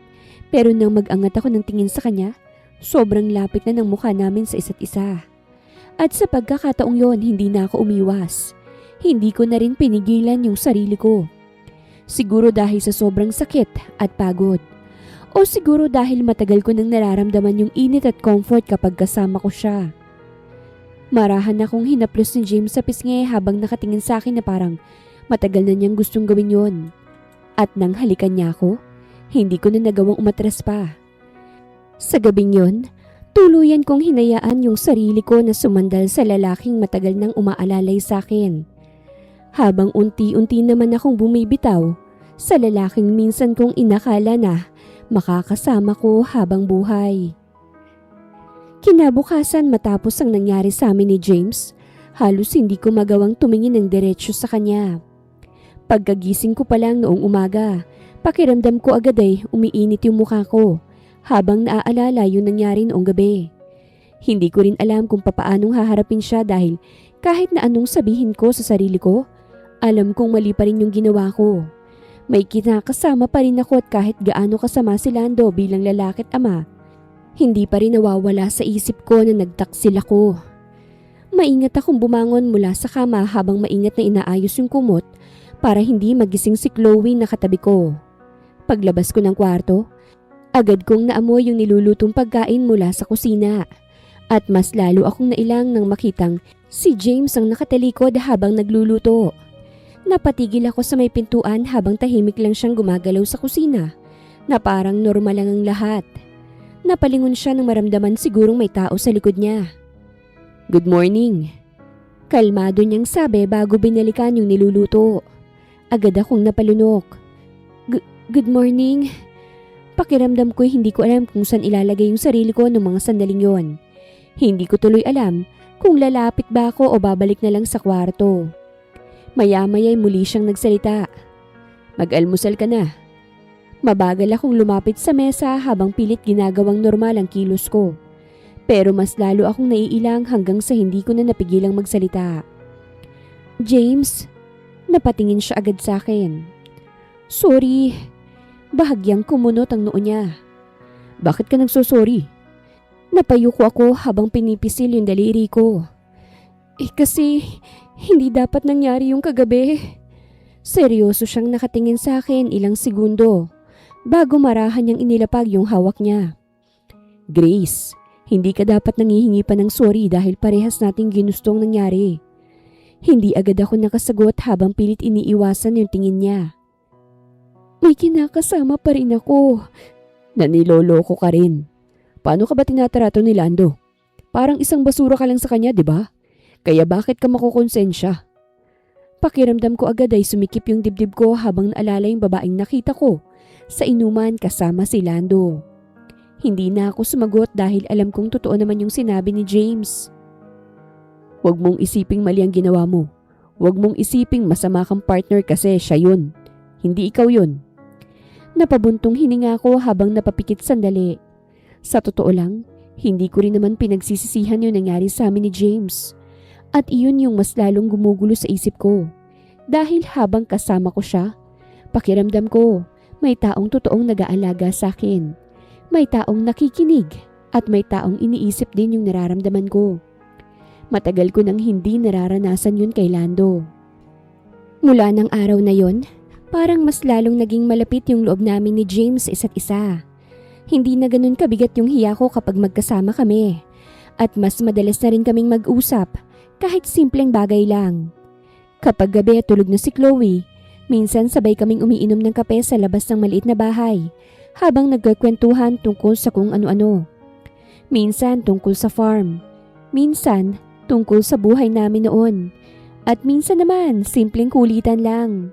Pero nang mag-angat ako ng tingin sa kanya, sobrang lapit na ng mukha namin sa isa't isa. At sa pagkakataong yon, hindi na ako umiwas. Hindi ko na rin pinigilan yung sarili ko. Siguro dahil sa sobrang sakit at pagod. O siguro dahil matagal ko nang nararamdaman yung init at comfort kapag kasama ko siya. Marahan akong hinaplos ni James sa pisngi habang nakatingin sa akin na parang matagal na niyang gustong gawin yon. At nang halikan niya ako, hindi ko na nagawang umatras pa. Sa gabing yon, tuluyan kong hinayaan yung sarili ko na sumandal sa lalaking matagal nang umaalalay sa akin. Habang unti-unti naman akong bumibitaw sa lalaking minsan kong inakala na makakasama ko habang buhay. Kinabukasan matapos ang nangyari sa amin ni James, halos hindi ko magawang tumingin ng diretsyo sa kanya. Pagkagising ko pa lang noong umaga, pakiramdam ko agad ay umiinit yung mukha ko habang naaalala yung nangyari noong gabi. Hindi ko rin alam kung papaanong haharapin siya dahil kahit na anong sabihin ko sa sarili ko, alam kong mali pa rin yung ginawa ko. May kinakasama pa rin ako at kahit gaano kasama si Lando bilang lalaki at ama, hindi pa rin nawawala sa isip ko na nagtaksil ako. Maingat akong bumangon mula sa kama habang maingat na inaayos yung kumot para hindi magising si Chloe na katabi ko. Paglabas ko ng kwarto, agad kong naamoy yung nilulutong pagkain mula sa kusina. At mas lalo akong nailang nang makitang si James ang nakatalikod habang nagluluto. Napatigil ako sa may pintuan habang tahimik lang siyang gumagalaw sa kusina na parang normal lang ang lahat. Napalingon siya nang maramdaman sigurong may tao sa likod niya. Good morning. Kalmado niyang sabi bago binalikan yung niluluto. Agad akong napalunok. Good morning. Pakiramdam ko hindi ko alam kung saan ilalagay yung sarili ko ng mga sandaling yon. Hindi ko tuloy alam kung lalapit ba ako o babalik na lang sa kwarto. Maya-maya'y muli siyang nagsalita. Mag-almusal ka na. Mabagal akong lumapit sa mesa habang pilit ginagawang normal ang kilos ko. Pero mas lalo akong naiilang hanggang sa hindi ko na napigilang magsalita. James, napatingin siya agad sa akin. Sorry, bahagyang kumunot ang noo niya. Bakit ka nagsosorry? Napayuko ako habang pinipisil yung daliri ko. Kasi hindi dapat nangyari yung kagabi. Seryoso siyang nakatingin sa akin ilang segundo bago marahan niyang inilapag yung hawak niya. Grace, hindi ka dapat nangihingi pa ng sorry dahil parehas nating ginustong nangyari. Hindi agad ako nakasagot habang pilit iniiwasan yung tingin niya. May kinakasama pa rin ako. Naniloloko ka rin. Paano ka ba tinatarato ni Lando? Parang isang basura ka lang sa kanya, di ba? Kaya bakit ka makukonsensya? Pakiramdam ko agad ay sumikip yung dibdib ko habang naalala yung babaeng nakita ko sa inuman kasama si Lando. Hindi na ako sumagot dahil alam kong totoo naman yung sinabi ni James. Huwag mong isiping mali ang ginawa mo. Huwag mong isiping masama kang partner kasi siya yun. Hindi ikaw yun. Napabuntong hininga ko habang napapikit sandali. Sa totoo lang, hindi ko rin naman pinagsisisihan yung nangyari sa amin ni James. At iyon yung mas lalong gumugulo sa isip ko. Dahil habang kasama ko siya, pakiramdam ko may taong totoong nag-aalaga sa akin. May taong nakikinig at may taong iniisip din yung nararamdaman ko. Matagal ko nang hindi nararanasan yun kay Lando. Mula ng araw na yon, parang mas lalong naging malapit yung loob namin ni James isa't isa. Hindi na ganun kabigat yung hiya ko kapag magkasama kami. At mas madalas na rin kaming mag-usap kahit simpleng bagay lang. Kapag gabi tulog na si Chloe, minsan sabay kaming umiinom ng kape sa labas ng maliit na bahay habang nagkakwentuhan tungkol sa kung ano-ano. Minsan tungkol sa farm. Minsan tungkol sa buhay namin noon. At minsan naman simpleng kulitan lang.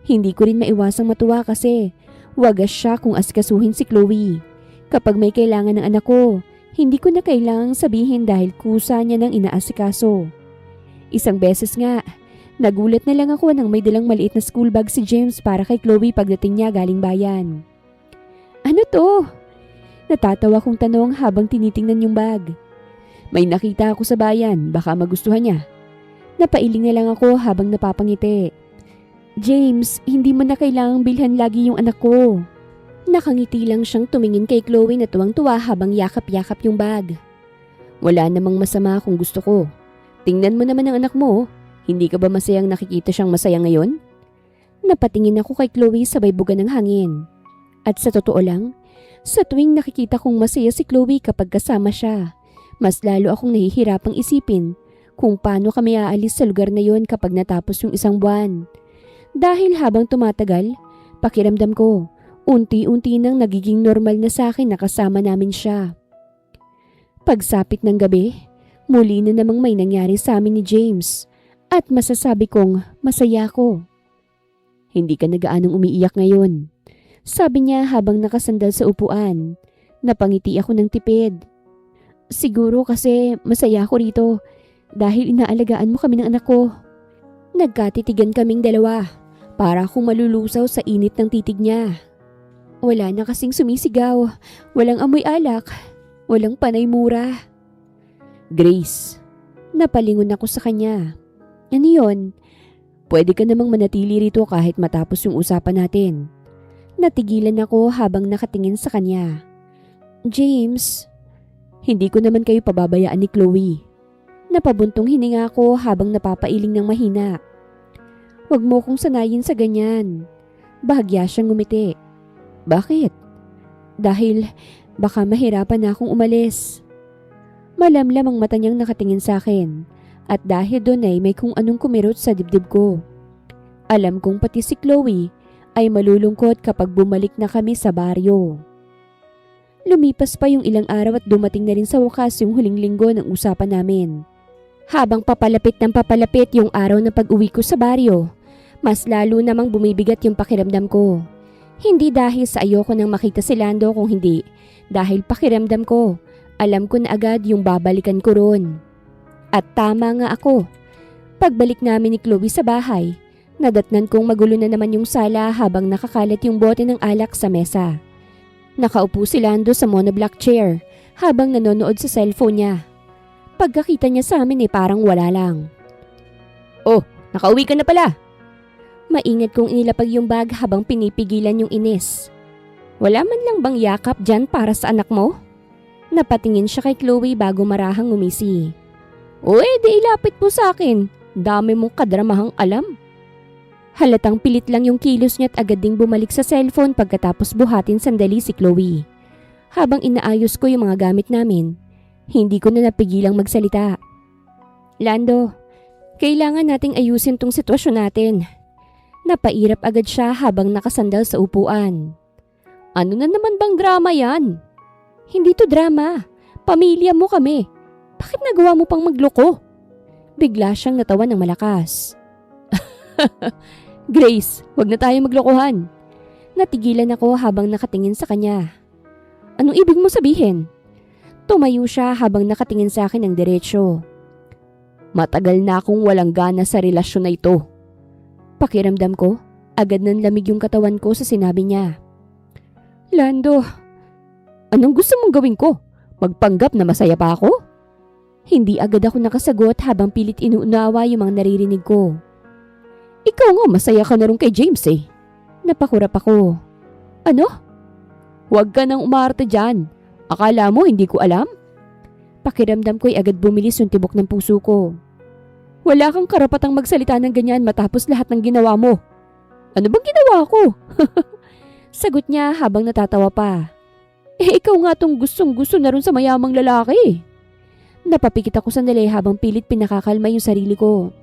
Hindi ko rin maiwasang matuwa kasi wagas siya kung asikasuhin si Chloe. Kapag may kailangan ng anak ko, hindi ko na kailangang sabihin dahil kusa niya ng inaasikaso. Isang beses nga, nagulat na lang ako nang may dalang maliit na school bag si James para kay Chloe pagdating niya galing bayan. Ano to? Natatawa kong tanong habang tinitingnan yung bag. May nakita ako sa bayan, baka magustuhan niya. Napailing na lang ako habang napapangiti. James, hindi mo na kailangang bilhan lagi yung anak ko. Nakangiti lang siyang tumingin kay Chloe na tuwang-tuwa habang yakap-yakap yung bag. Wala namang masama kung gusto ko. Tingnan mo naman ang anak mo. Hindi ka ba masayang nakikita siyang masaya ngayon? Napatingin ako kay Chloe sabay buga ng hangin. At sa totoo lang, sa tuwing nakikita kong masaya si Chloe kapag kasama siya, mas lalo akong nahihirapang isipin kung paano kami aalis sa lugar na yon kapag natapos yung isang buwan. Dahil habang tumatagal, pakiramdam ko, unti-unti nang nagiging normal na sa akin na kasama namin siya. Pagsapit ng gabi, muli na namang may nangyari sa amin ni James. At masasabi kong masaya ko. Hindi ka nagaanong umiiyak ngayon. Sabi niya habang nakasandal sa upuan. Napangiti ako ng tipid. Siguro kasi masaya ako rito dahil inaalagaan mo kami ng anak ko. Nagkatitigan kaming dalawa para akong malulusaw sa init ng titig niya. Wala na kasing sumisigaw, walang amoy alak, walang panay mura. Grace, napalingon ako sa kanya. Ano yun? Pwede ka namang manatili rito kahit matapos yung usapan natin. Natigilan ako habang nakatingin sa kanya. James, hindi ko naman kayo pababayaan ni Chloe. Napabuntong hininga ako habang napapailing ng mahina. Huwag mo kong sanayin sa ganyan. Bahagya siyang ngumiti. Bakit? Dahil baka mahirapan na akong umalis. Malamlam ang mata niyang nakatingin sa akin. At dahil doon ay may kung anong kumirot sa dibdib ko. Alam kong pati si Chloe ay malulungkot kapag bumalik na kami sa baryo. Lumipas pa yung ilang araw at dumating na rin sa wakas yung huling linggo ng usapan namin. Habang papalapit ng papalapit yung araw na pag-uwi ko sa baryo, mas lalo namang bumibigat yung pakiramdam ko. Hindi dahil sa ayoko nang makita si Lando kung hindi dahil pakiramdam ko, alam ko na agad yung babalikan ko ron. At tama nga ako. Pagbalik namin ni Chloe sa bahay, nadatnan kong magulo na naman yung sala habang nakakalat yung bote ng alak sa mesa. Nakaupo si Lando sa monoblock chair habang nanonood sa cellphone niya. Pagkakita niya sa amin parang wala lang. Oh, nakauwi ka na pala. Maingat kong inilapag yung bag habang pinipigilan yung inis. Wala man lang bang yakap dyan para sa anak mo? Napatingin siya kay Chloe bago marahang umisi. O di ilapit mo sa akin. Dami mong kadramahang alam. Halatang pilit lang yung kilos niya at agad ding bumalik sa cellphone pagkatapos buhatin sandali si Chloe. Habang inaayos ko yung mga gamit namin, hindi ko na napigilang magsalita. Lando, kailangan nating ayusin tong sitwasyon natin. Napairap agad siya habang nakasandal sa upuan. Ano na naman bang drama yan? Hindi to drama. Pamilya mo kami. Bakit nagawa mo pang magloko? Bigla siyang natawa ng malakas. Grace, wag na tayo maglokohan. Natigilan ako habang nakatingin sa kanya. Anong ibig mo sabihin? Tumayo siya habang nakatingin sa akin ng diretsyo. Matagal na akong walang gana sa relasyon na ito. Pakiramdam ko, agad nang lamig yung katawan ko sa sinabi niya. Lando, anong gusto mong gawin ko? Magpanggap na masaya pa ako? Hindi agad ako nakasagot habang pilit inuunawa yung mga naririnig ko. Ikaw nga masaya ka na rin kay James eh. Napakurap ako. Ano? Huwag ka nang umarte dyan. Akala mo hindi ko alam? Pakiramdam ko'y agad bumilis yung tibok ng puso ko. Wala kang karapatang magsalita ng ganyan matapos lahat ng ginawa mo. Ano bang ginawa ko? Sagot niya habang natatawa pa. Ikaw nga tong gustong-gusto na rin sa mayamang lalaki. Napapikit ako sandali habang pilit pinakakalma yung sarili ko.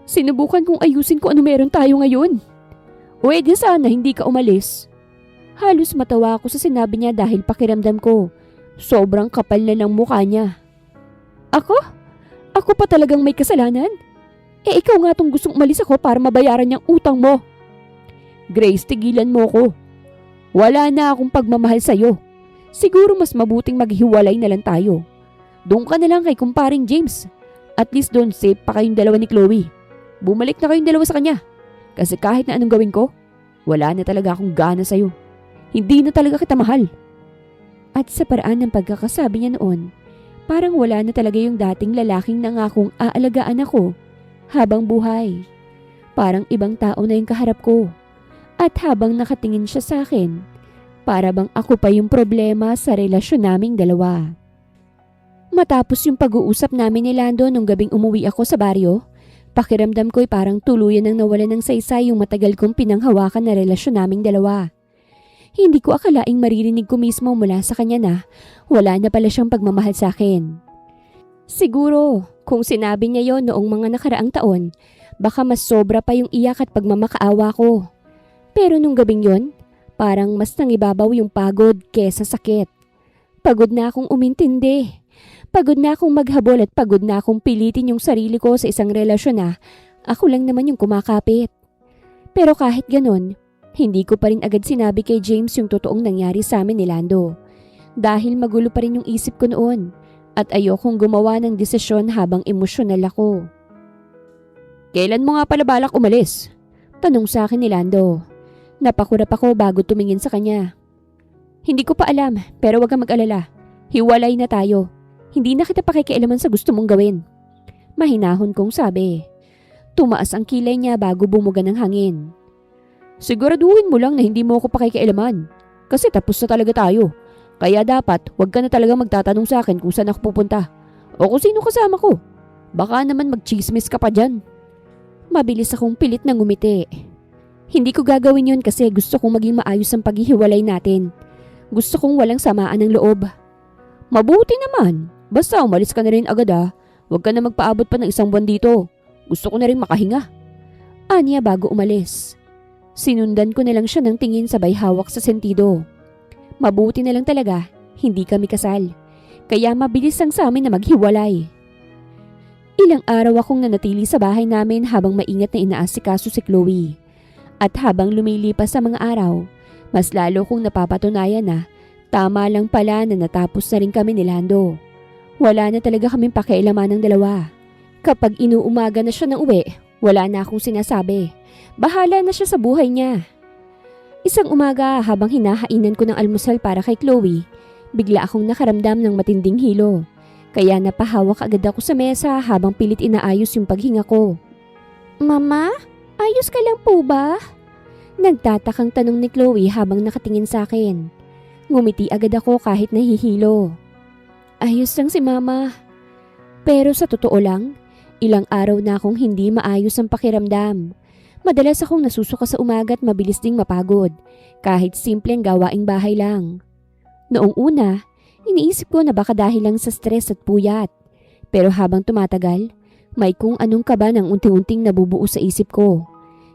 Sinubukan kong ayusin kung ano meron tayo ngayon. O edi sana hindi ka umalis. Halos matawa ako sa sinabi niya dahil pakiramdam ko. Sobrang kapal na ng mukha niya. Ako? Ako pa talagang may kasalanan? Ikaw nga tong gustong umalis ako para mabayaran niyang utang mo. Grace, tigilan mo ko. Wala na akong pagmamahal sa'yo. Siguro mas mabuting maghiwalay na lang tayo. Doon ka na lang kay kumparing James. At least doon safe pa kayong dalawa ni Chloe. Bumalik na kayong dalawa sa kanya. Kasi kahit na anong gawin ko, wala na talaga akong gana sa'yo. Hindi na talaga kita mahal. At sa paraan ng pagkakasabi niya noon, parang wala na talaga yung dating lalaking nangakong aalagaan ako habang buhay. Parang ibang tao na yung kaharap ko. At habang nakatingin siya sa akin, para bang ako pa yung problema sa relasyon naming dalawa. Matapos yung pag-uusap namin ni Lando nung gabing umuwi ako sa baryo, pakiramdam ko'y parang tuluyan nang nawala ng saysay yung matagal kong pinanghawakan na relasyon naming dalawa. Hindi ko akalaing maririnig ko mismo mula sa kanya na wala na pala siyang pagmamahal sa akin. Siguro, kung sinabi niya yon noong mga nakaraang taon, baka mas sobra pa yung iyak at pagmamakaawa ko. Pero nung gabing yon, parang mas nangibabaw yung pagod kesa sakit. Pagod na akong umintindi. Pagod na akong maghabol at pagod na akong pilitin yung sarili ko sa isang relasyon na ako lang naman yung kumakapit. Pero kahit ganon, hindi ko pa rin agad sinabi kay James yung totoong nangyari sa amin ni Lando. Dahil magulo pa rin yung isip ko noon at ayokong gumawa ng desisyon habang emosyonal ako. Kailan mo nga pala balak umalis? Tanong sa akin ni Lando. Napakurap ako bago tumingin sa kanya. Hindi ko pa alam pero wag kang mag-alala. Hiwalay na tayo. Hindi na kita pakikialaman sa gusto mong gawin. Mahinahon kong sabi. Tumaas ang kilay niya bago bumuga ng hangin. Siguraduhin mo lang na hindi mo ako pakikialaman. Kasi tapos na talaga tayo. Kaya dapat wag ka na talaga magtatanong sa akin kung saan ako pupunta. O kung sino kasama ko. Baka naman magchismis ka pa dyan. Mabilis akong pilit na ngumiti. Hindi ko gagawin yun kasi gusto kong maging maayos ang paghihiwalay natin. Gusto kong walang samaan ng loob. Mabuti naman. Basta umalis ka na rin agad ah. Huwag ka na magpaabot pa ng 1 buwan dito. Gusto ko na rin makahinga. Anya bago umalis. Sinundan ko na lang siya ng tingin sabay hawak sa sentido. Mabuti na lang talaga, hindi kami kasal. Kaya mabilis lang sa amin na maghiwalay. Ilang araw akong nanatili sa bahay namin habang maingat na inaasikaso si Chloe. At habang lumilipas sa mga araw, mas lalo kong napapatunayan na tama lang pala na natapos na rin kami ni Lando. Wala na talaga kaming pakialaman ng dalawa. Kapag inuumaga na siya ng uwi, wala na akong sinasabi. Bahala na siya sa buhay niya. Isang umaga habang hinahainan ko ng almusal para kay Chloe, bigla akong nakaramdam ng matinding hilo. Kaya napahawak agad ako sa mesa habang pilit inaayos yung paghinga ko. Mama, ayos ka lang po ba? Nagtatakang tanong ni Chloe habang nakatingin sa akin. Ngumiti agad ako kahit nahihilo. Ayos lang si Mama. Pero sa totoo lang, ilang araw na akong hindi maayos ang pakiramdam. Madalas akong nasusuka sa umaga at mabilis ding mapagod, kahit simpleng gawaing bahay lang. Noong una, iniisip ko na baka dahil lang sa stress at puyat. Pero habang tumatagal, may kung anong kaba ng unti-unting nabubuo sa isip ko.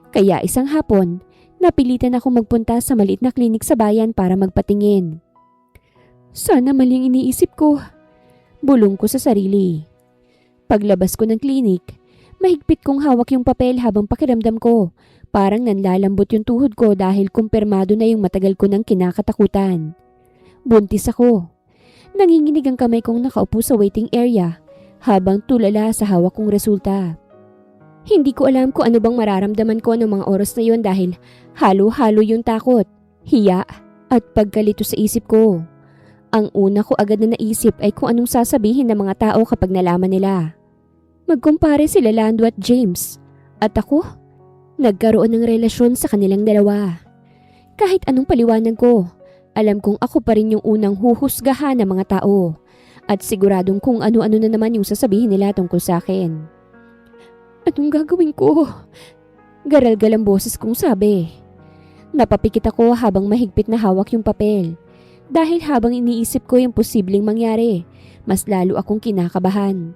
Kaya isang hapon, napilitan akong magpunta sa maliit na klinik sa bayan para magpatingin. Sana maling iniisip ko. Bulong ko sa sarili. Paglabas ko ng klinik, Mahigpit kong hawak yung papel habang pakiramdam ko. Parang nanlalambot yung tuhod ko dahil kumpirmado na yung matagal ko ng kinakatakutan. Buntis ako. Nanginginig ang kamay kong nakaupo sa waiting area habang tulala sa hawak kong resulta. Hindi ko alam kung ano bang mararamdaman ko ng mga oras na yon dahil halo-halo yung takot, hiya at pagkalito sa isip ko. Ang una ko agad na naisip ay kung anong sasabihin ng mga tao kapag nalaman nila. Magkumpare sila Lando at James at ako, nagkaroon ng relasyon sa kanilang dalawa. Kahit anong paliwanag ko, alam kong ako pa rin yung unang huhusgahan ng mga tao at siguradong kung ano-ano na naman yung sasabihin nila tungkol sa akin. Anong gagawin ko? Garal-gal ang boses kong sabi. Napapikit ako habang mahigpit na hawak yung papel. Dahil habang iniisip ko yung posibleng mangyari, mas lalo akong kinakabahan.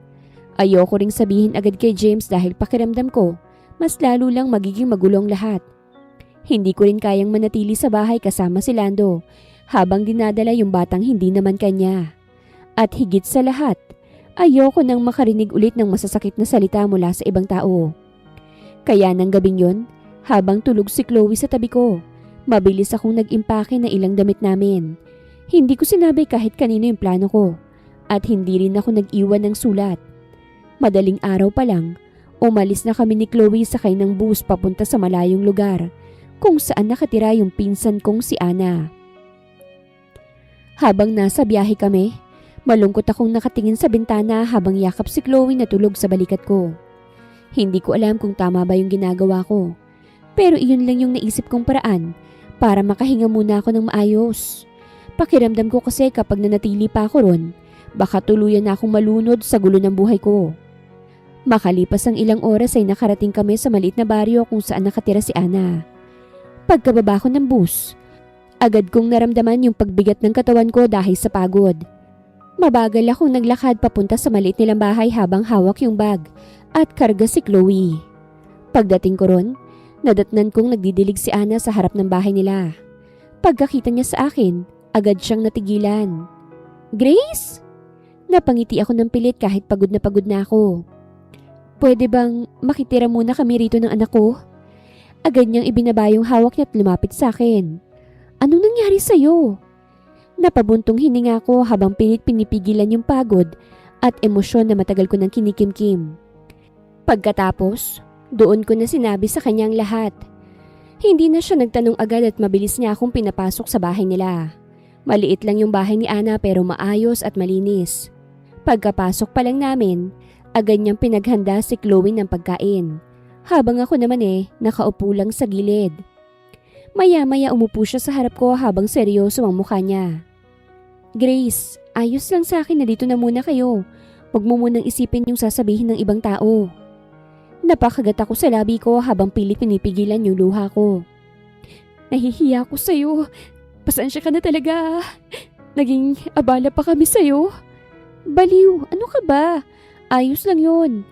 Ayoko ring sabihin agad kay James dahil pakiramdam ko, mas lalo lang magiging magulong lahat. Hindi ko rin kayang manatili sa bahay kasama si Lando habang dinadala yung batang hindi naman kanya. At higit sa lahat, ayoko nang makarinig ulit ng masasakit na salita mula sa ibang tao. Kaya nang gabing yon, habang tulog si Chloe sa tabi ko, mabilis akong nag-impake na ilang damit namin. Hindi ko sinabi kahit kanino yung plano ko at hindi rin ako nag-iwan ng sulat. Madaling araw pa lang, umalis na kami ni Chloe sakay ng bus papunta sa malayong lugar kung saan nakatira yung pinsan kong si Ana. Habang nasa biyahe kami, malungkot akong nakatingin sa bintana habang yakap si Chloe na tulog sa balikat ko. Hindi ko alam kung tama ba yung ginagawa ko, pero iyon lang yung naisip kong paraan para makahinga muna ako ng maayos. Pakiramdam ko kasi kapag nanatili pa ako ron, baka tuluyan na akong malunod sa gulo ng buhay ko. Makalipas ang ilang oras ay nakarating kami sa maliit na baryo kung saan nakatira si Ana. Pagkababa ko ng bus, agad kong naramdaman yung pagbigat ng katawan ko dahil sa pagod. Mabagal akong naglakad papunta sa maliit nilang bahay habang hawak yung bag at karga si Chloe. Pagdating ko ron, nadatnan kong nagdidilig si Ana sa harap ng bahay nila. Pagkakita niya sa akin, agad siyang natigilan. "Grace?" Napangiti ako ng pilit kahit pagod na ako. "Pwede bang makitira muna kami rito ng anak ko?" Agad niyang ibinaba yung hawak niya at lumapit sa akin. "Anong nangyari sa'yo?" Napabuntong hininga ko habang pilit pinipigilan yung pagod at emosyon na matagal ko nang kinikimkim. Pagkatapos, doon ko na sinabi sa kanyang lahat. Hindi na siya nagtanong agad at mabilis niya akong pinapasok sa bahay nila. Maliit lang yung bahay ni Ana pero maayos at malinis. Pagkapasok pa lang namin, agad niyang pinaghanda si Chloe ng pagkain. Habang ako naman nakaupo lang sa gilid. Maya-maya umupo siya sa harap ko habang seryoso ang mukha niya. "Grace, ayos lang sa akin na dito na muna kayo. Huwag mo munang isipin yung sasabihin ng ibang tao." Napakagat ako sa labi ko habang pilit pinipigilan yung luha ko. "Nahihiya ako sa'yo. Pasensya ka na talaga. Naging abala pa kami sa'yo." "Baliw, ano ka ba? Ayos lang yun.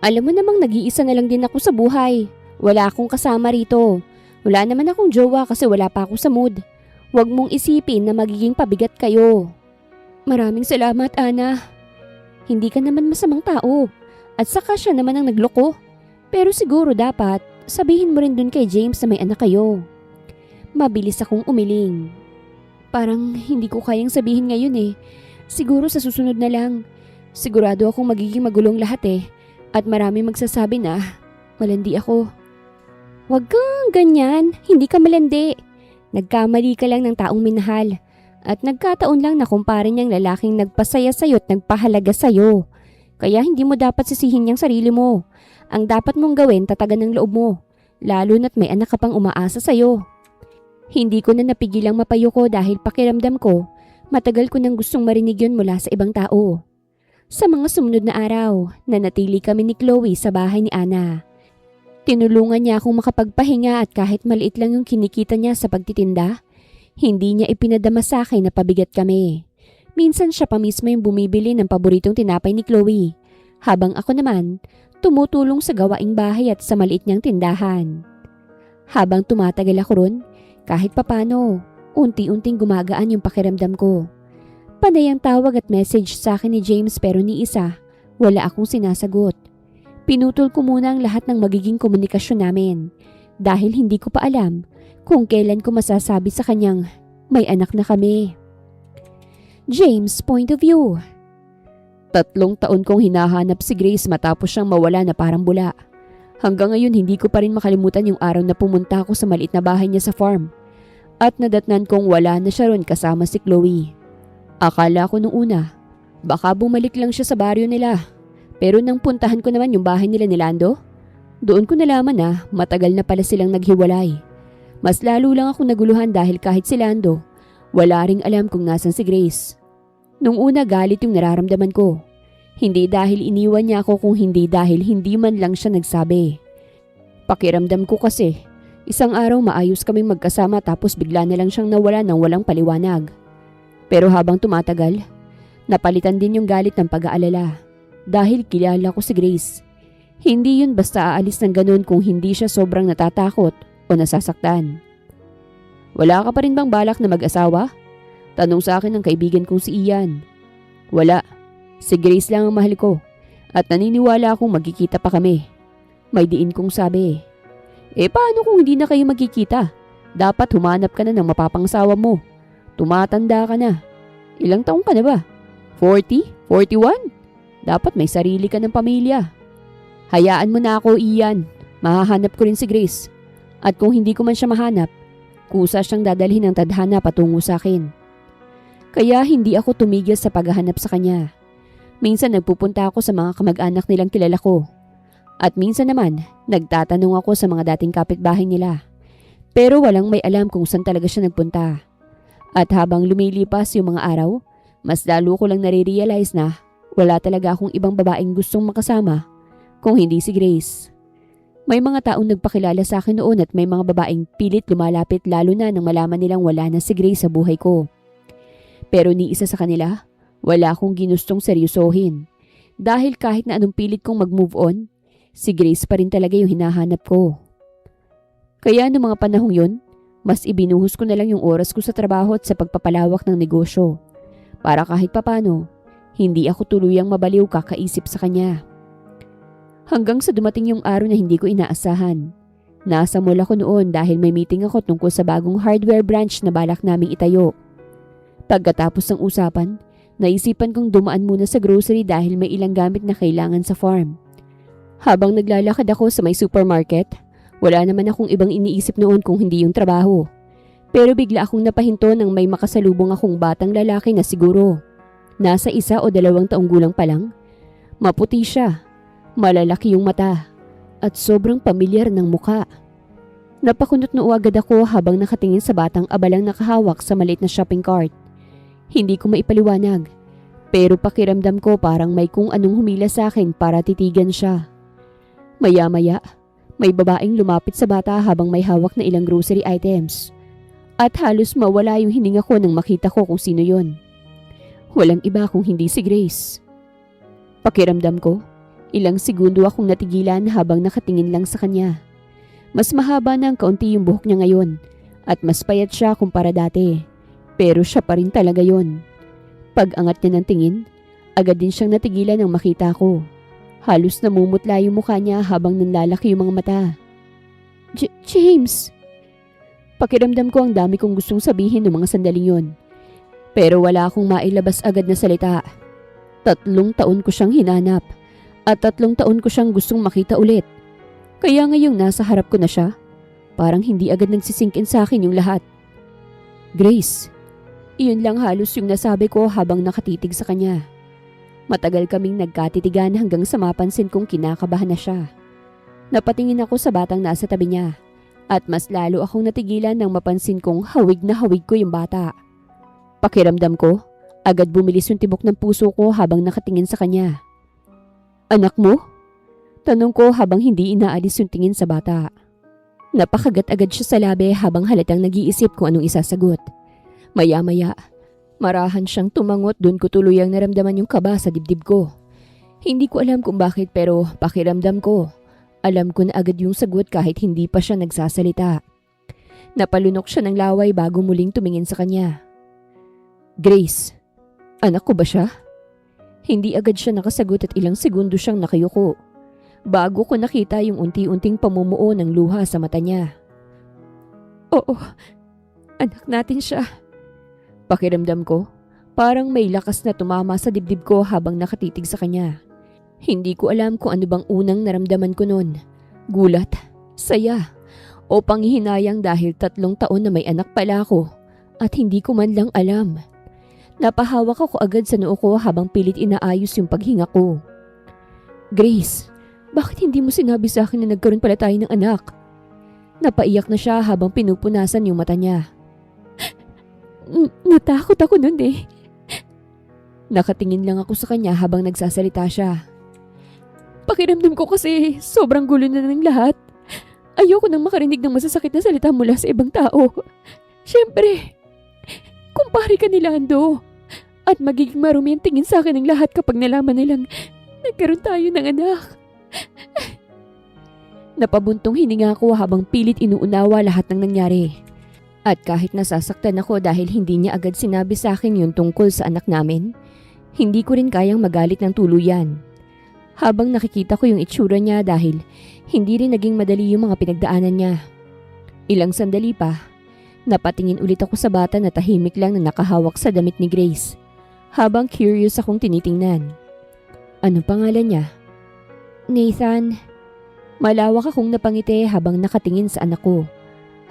Alam mo namang nag-iisa na lang din ako sa buhay. Wala akong kasama rito. Wala naman akong jowa kasi wala pa ako sa mood. Huwag mong isipin na magiging pabigat kayo." "Maraming salamat, Ana. Hindi ka naman masamang tao. At saka siya naman ang nagloko. Pero siguro dapat sabihin mo rin dun kay James na may anak kayo." Mabilis akong umiling. Parang hindi ko kayang sabihin ngayon Siguro sa susunod na lang. Sigurado akong magiging magulong lahat at marami magsasabi na malandi ako. "Huwag kang ganyan, hindi ka malandi. Nagkamali ka lang ng taong minahal at nagkataon lang na kumpare niyang lalaking nagpasaya sa'yo at nagpahalaga sa'yo. Kaya hindi mo dapat sisihin niyang sarili mo. Ang dapat mong gawin, tatagan ng loob mo, lalo na't may anak ka pang umaasa sa'yo." Hindi ko na napigilang mapayuko dahil pakiramdam ko, matagal ko nang gustong marinig yun mula sa ibang tao. Sa mga sumunod na araw, nanatili kami ni Chloe sa bahay ni Ana. Tinulungan niya akong makapagpahinga at kahit maliit lang yung kinikita niya sa pagtitinda, hindi niya ipinadama sa akin na pabigat kami. Minsan siya pa mismo yung bumibili ng paboritong tinapay ni Chloe, habang ako naman tumutulong sa gawaing bahay at sa maliit niyang tindahan. Habang tumatagal ako ron, kahit papano, unti-unting gumagaan yung pakiramdam ko. Panay ang tawag at message sa akin ni James pero ni isa, wala akong sinasagot. Pinutol ko muna ang lahat ng magiging komunikasyon namin dahil hindi ko pa alam kung kailan ko masasabi sa kanyang may anak na kami. James' point of view. 3 taon kong hinahanap si Grace matapos siyang mawala na parang bula. Hanggang ngayon hindi ko pa rin makalimutan yung araw na pumunta ako sa maliit na bahay niya sa farm at nadatnan kong wala na siya ron kasama si Chloe. Akala ko nung una, baka bumalik lang siya sa baryo nila. Pero nang puntahan ko naman yung bahay nila ni Lando, doon ko nalaman na matagal na pala silang naghiwalay. Mas lalo lang ako naguluhan dahil kahit si Lando, wala ring alam kung nasan si Grace. Nung una galit yung nararamdaman ko. Hindi dahil iniwan niya ako kung hindi dahil hindi man lang siya nagsabi. Pakiramdam ko kasi, isang araw maayos kaming magkasama tapos bigla na lang siyang nawala ng walang paliwanag. Pero habang tumatagal, napalitan din yung galit ng pag-aalala. Dahil kilala ko si Grace. Hindi yun basta aalis ng ganun kung hindi siya sobrang natatakot o nasasaktan. Wala ka pa rin bang balak na mag-asawa? Tanong sa akin ng kaibigan kong si Ian. Wala. Si Grace lang ang mahal ko at naniniwala akong magkikita pa kami. May diin kong sabi. Paano kung hindi na kayo magkikita? Dapat humanap ka na ng mapapangsawa mo. Tumatanda ka na. Ilang taong ka na ba? 40? 41? Dapat may sarili ka ng pamilya. Hayaan mo na ako, Ian. Mahahanap ko rin si Grace. At kung hindi ko man siya mahanap, kusa siyang dadalhin ng tadhana patungo sa akin. Kaya hindi ako tumigil sa paghahanap sa kanya. Minsan nagpupunta ako sa mga kamag-anak nilang kilala ko. At minsan naman, nagtatanong ako sa mga dating kapitbahay nila. Pero walang may alam kung saan talaga siya nagpunta. At habang lumilipas yung mga araw, mas lalo ko lang nare-realize na wala talaga akong ibang babaeng gustong makasama kung hindi si Grace. May mga taong nagpakilala sa akin noon at may mga babaeng pilit lumalapit lalo na nang malaman nilang wala na si Grace sa buhay ko. Pero ni isa sa kanila, wala akong ginustong seryosohin. Dahil kahit na anong pilit kong mag-move on, si Grace pa rin talaga yung hinahanap ko. Kaya noong mga panahong yun, mas ibinuhos ko na lang yung oras ko sa trabaho at sa pagpapalawak ng negosyo. Para kahit papano, hindi ako tuluyang mabaliw kakaisip sa kanya. Hanggang sa dumating yung araw na hindi ko inaasahan. Nasa mall ako noon dahil may meeting ako tungkol sa bagong hardware branch na balak naming itayo. Pagkatapos ng usapan, naisipan kong dumaan muna sa grocery dahil may ilang gamit na kailangan sa farm. Habang naglalakad ako sa may supermarket, wala naman akong ibang iniisip noon kung hindi yung trabaho. Pero bigla akong napahinto nang may makasalubong akong batang lalaki na siguro nasa 1 o 2 taong gulang pa lang. Maputi siya, malalaki yung mata, at sobrang pamilyar ng muka. Napakunot noo agad ako habang nakatingin sa batang abalang nakahawak sa maliit na shopping cart. Hindi ko maipaliwanag, pero pakiramdam ko parang may kung anong humila sa akin para titigan siya. Maya-maya, may babaeng lumapit sa bata habang may hawak na ilang grocery items. At halos mawala yung hininga ko nang makita ko kung sino yon. Walang iba kung hindi si Grace. Pakiramdam ko, ilang segundo akong natigilan habang nakatingin lang sa kanya. Mas mahaba na ang kaunti yung buhok niya ngayon at mas payat siya kumpara dati. Pero siya pa rin talaga yon. Pag-angat niya ng tingin, agad din siyang natigilan nang makita ko. Halos namumutla yung mukha niya habang nanlalaki yung mga mata. James! Pakiramdam ko ang dami kong gustong sabihin ng mga sandaling yon. Pero wala akong mailabas agad na salita. 3 taon ko siyang hinanap at 3 taon ko siyang gustong makita ulit. Kaya ngayong nasa harap ko na siya, parang hindi agad nagsisinkin sa akin yung lahat. Grace, iyon lang halos yung nasabi ko habang nakatitig sa kanya. Matagal kaming nagkatitigan hanggang sa mapansin kong kinakabahan na siya. Napatingin ako sa batang nasa tabi niya at mas lalo akong natigilan nang mapansin kong hawig na hawig ko yung bata. Pakiramdam ko, agad bumilis yung tibok ng puso ko habang nakatingin sa kanya. Anak mo? Tanong ko habang hindi inaalis yung tingin sa bata. Napakagat agad siya sa labi habang halatang nag-iisip kung anong isasagot. Maya-maya, marahan siyang tumangot doon ko tuluyang naramdaman yung kaba sa dibdib ko. Hindi ko alam kung bakit pero pakiramdam ko. Alam ko na agad yung sagot kahit hindi pa siya nagsasalita. Napalunok siya ng laway bago muling tumingin sa kanya. Grace, anak ko ba siya? Hindi agad siya nakasagot at ilang segundo siyang nakayuko. bago ko nakita yung unti-unting pamumuo ng luha sa mata niya. Oo, anak natin siya. Pakiramdam ko, parang may lakas na tumama sa dibdib ko habang nakatitig sa kanya. Hindi ko alam kung ano bang unang naramdaman ko noon. Gulat, saya, o panghihinayang dahil 3 taon na may anak pala ako at hindi ko man lang alam. Napahawak ako agad sa noo ko habang pilit inaayos yung paghinga ko. Grace, bakit hindi mo sinabi sa akin na nagkaroon pala tayo ng anak? Napaiyak na siya habang pinupunasan yung mata niya. Natakot ako nun eh. Nakatingin lang ako sa kanya habang nagsasalita siya. Pakiramdam ko kasi sobrang gulo na ng lahat. Ayoko nang makarinig ng masasakit na salita mula sa ibang tao. Siyempre, kumpare ka nila Ando. At magiging marumi ang tingin sa akin ng lahat kapag nalaman nilang nagkaroon tayo ng anak. Napabuntong hininga ko habang pilit inuunawa lahat ng nangyari. At kahit nasasaktan ako dahil hindi niya agad sinabi sa akin yung tungkol sa anak namin, hindi ko rin kayang magalit ng tuluyan. Habang nakikita ko yung itsura niya dahil hindi rin naging madali yung mga pinagdaanan niya. Ilang sandali pa, napatingin ulit ako sa bata na tahimik lang na nakahawak sa damit ni Grace. Habang curious akong tinitingnan. Ano pangalan niya? Nathan. Malawak akong napangiti habang nakatingin sa anak ko.